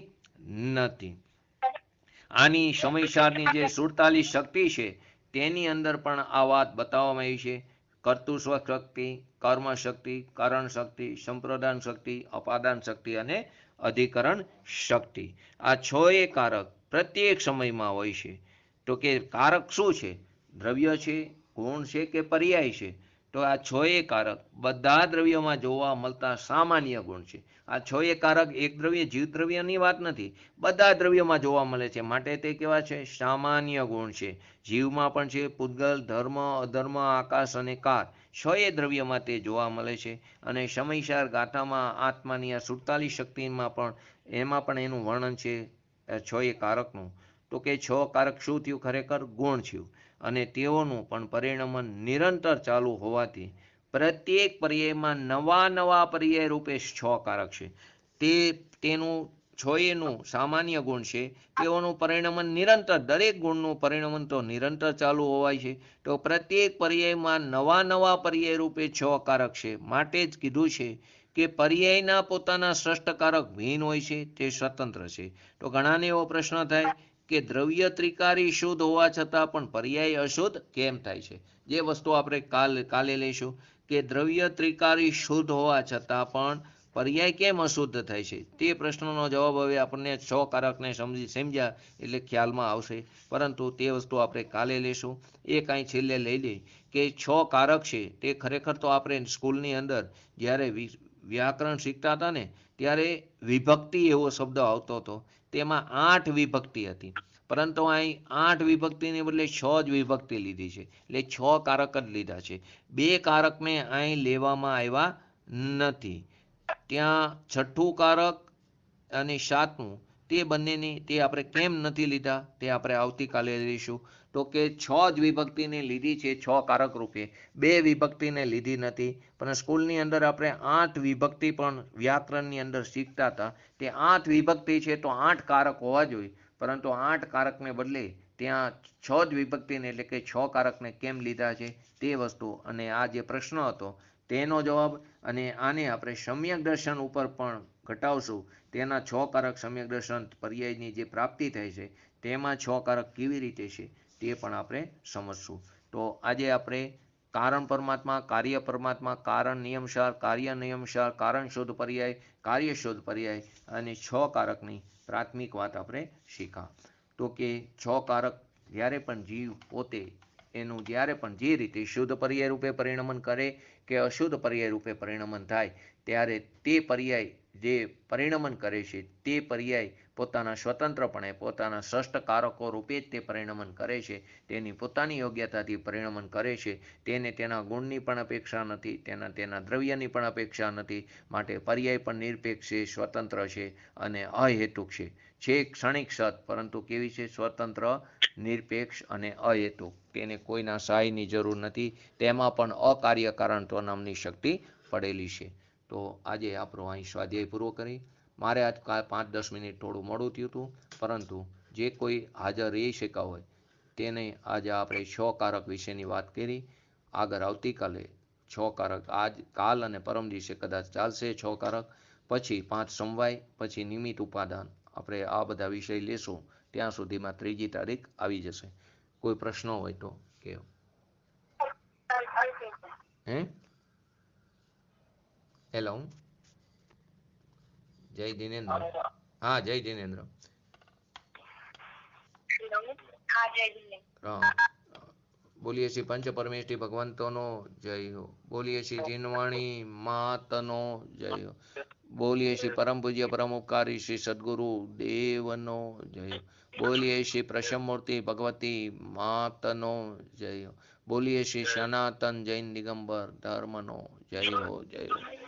નથી. આની સમયસારની જે 47 શક્તિ છે તેની અંદર પણ આ વાત બતાવવામાં આવી છે. કર્તૃત્વ શક્તિ, કર્મ શક્તિ, કરણ શક્તિ, સંપ્રદાન શક્તિ, અપાદાન શક્તિ અને અધિકરણ શક્તિ. આ છ એ કારક પ્રત્યેક સમયમાં હોય છે. તો કે કારક શું છે? દ્રવ્ય છે, ગુણ છે કે પર્યાય છે? તો આ છ એ કારક બધા દ્રવ્યોમાં જોવા મળતા સામાન્ય ગુણ છે. આ છ એ કારક એક દ્રવ્ય જીવ દ્રવ્યની વાત નથી, બધા દ્રવ્યોમાં જોવા મળે છે, માટે તે કેવા છે? સામાન્ય ગુણ છે. જીવમાં પણ છે, પૂતગલ, ધર્મ, અધર્મ, આકાશ અને કાળ, છ એ દ્રવ્યમાં તે જોવા મળે છે. અને સમયસાર ગાથામાં આત્માની આ 47 શક્તિમાં પણ એમાં પણ એનું વર્ણન છે છ એ કારકનું. તો કે છ કારક શું થયું? ખરેખર ગુણ થયું. અને તેઓનું પણ પરિણમન નિરંતર ચાલુ હોવાથી પ્રત્યેક પર્યાયમાં નવા નવા પર્યાય રૂપે છ કારક છે. તેનું છ એનું સામાન્ય ગુણ છે, તેઓનું પરિણમન નિરંતર, દરેક ગુણનું પરિણમન તો નિરંતર ચાલુ હોવાય છે. તો પ્રત્યેક પર્યાયમાં નવા નવા પર્યાય રૂપે છ કારક છે. માટે જ કીધું છે કે પર્યાયના પોતાના સ્રષ્ટકારક ભિન્ન હોય છે, તે સ્વતંત્ર છે. તો ઘણાને એવો પ્રશ્ન થાય કે દ્રવ્ય ત્રિકારી શુદ્ધ હોવા છતાં પણ પર્યાય અશુદ્ધ કેમ થાય છે? જે વસ્તુ આપણે કાલે લઈશું કે દ્રવ્ય ત્રિકારી શુદ્ધ હોવા છતાં પણ પર્યાય કેમ અશુદ્ધ થાય છે, તે પ્રશ્નનો જવાબ હવે આપણને છ કારકને સમજ્યા એટલે ખ્યાલમાં આવશે. પરંતુ તે વસ્તુ આપણે કાલે લઈશું. એ કાંઈ છેલ્લે લઈ લઈ કે છ કારક છે તે ખરેખર તો આપણે સ્કૂલની અંદર જ્યારે વ્યાકરણ શીખતા હતા ને ત્યારે વિભક્તિ એવો શબ્દ આવતો હતો. તેમાં 8 વિભક્તિ હતી, પરંતુ અહીં 8 વિભક્તિને બદલે 6 જ વિભક્તિ લીધી છે, એટલે 6 કારક જ લીધા છે. 2 કારકને અહીં લેવામાં આવ્યા નથી. ત્યાં છઠ્ઠું કારક અને 7મું તે બંનેની તે આપણે કેમ નથી લીધા તે આપણે આવતીકાલે લઈશું. તો કે 6 જ વિભક્તિને લીધી છે 6 કારક રૂપે, 2 વિભક્તિને લીધી નથી. પણ સ્કૂલની અંદર આપણે 8 વિભક્તિ પણ વ્યાકરણની અંદર શીખતા હતા. તે 8 વિભક્તિ છે તો 8 કારક હોવા જોઈએ, પરંતુ 8 કારકને બદલે ત્યાં 6 જ વિભક્તિને એટલે કે 6 કારકને કેમ લીધા છે તે વસ્તુ, અને આ જે પ્રશ્ન હતો તેનો જવાબ, અને આને આપણે સમ્યક દર્શન ઉપર પણ ઘટાવશું. તેના 6 કારક સમ્યક દર્શન પર્યાયની જે પ્રાપ્તિ થાય છે તેમાં 6 કારક કેવી રીતે છે તે પણ આપણે સમજશું. તો આજે આપણે કારણ પરમાત્મા, કાર્ય પરમાત્મા, કારણ નિયમસાર, કાર્ય નિયમસાર, કારણ શોધ પર્યાય, કાર્ય શોધ પર્યાય અને 6 કારકની પ્રાથમિક વાત આપણે શીખા. તો કે 6 કારક જ્યારે પણ જીવ પોતે એનું જ્યારે પણ જે રીતે શુદ્ધ પર્યાય રૂપે પરિણમન કરે કે અશુદ્ધ પર્યાય રૂપે પરિણમન થાય, ત્યારે તે પર્યાય જે પરિણમન કરે છે તે પર્યાય પોતાના સ્વતંત્રપણે પોતાના ષષ્ઠ કારકો રૂપે જ તે પરિણમન કરે છે. તેની પોતાની યોગ્યતાથી પરિણમન કરે છે. તેને તેના ગુણની પણ અપેક્ષા નથી, તેના દ્રવ્યની પણ અપેક્ષા નથી. માટે પર્યાય પણ નિરપેક્ષ છે, સ્વતંત્ર છે અને અહેતુક છે. ક્ષણિક સત, પરંતુ કેવી છે? સ્વતંત્ર, નિરપેક્ષ અને અહેતુક. તેને કોઈના સહાયની જરૂર નથી. તેમાં પણ અકાર્ય કારણત્વ નામની શક્તિ પડેલી છે. તો આજે આપણો અહીં સ્વાધ્યાય પૂરો કરી. મારે આજ 5-10 મિનિટ થોડું મોડું થયું હતું, પરંતુ જે કોઈ હાજર રહી શક્યા હોય તેને આજે આપણે 6 કારક વિશેની વાત કરી. આગળ આવતીકાલે 6 કારક, આજ કાલ અને પરમ દિવસે કદાચ ચાલશે 6 કારક, પછી 5 સમવાય, પછી નિમિત્ત ઉપાદાન, આપણે આ બધા વિષય લેશું. ત્યાં સુધીમાં 3જી તારીખ આવી જશે. કોઈ પ્રશ્ન હોય તો કહો. હે હેલો, જય દિનેન્દ્ર. હા, જય દિનેન્દ્ર. બોલીએ છીએ પંચ પરમેષ્ઠી ભગવંતોનો જય હો. બોલીએ છીએ જીનવાણી માતનો જય હો. બોલીએ છીએ પરમ પૂજ્ય પરમ ઉપકારી શ્રી સદગુરુ દેવનો જય હો. બોલીએ શ્રી પ્રસમમૂર્તિ ભગવતી માતનો જય હો. બોલીએ શ્રી સનાતન જૈન દિગંબર ધર્મનો જય હો, જય હો.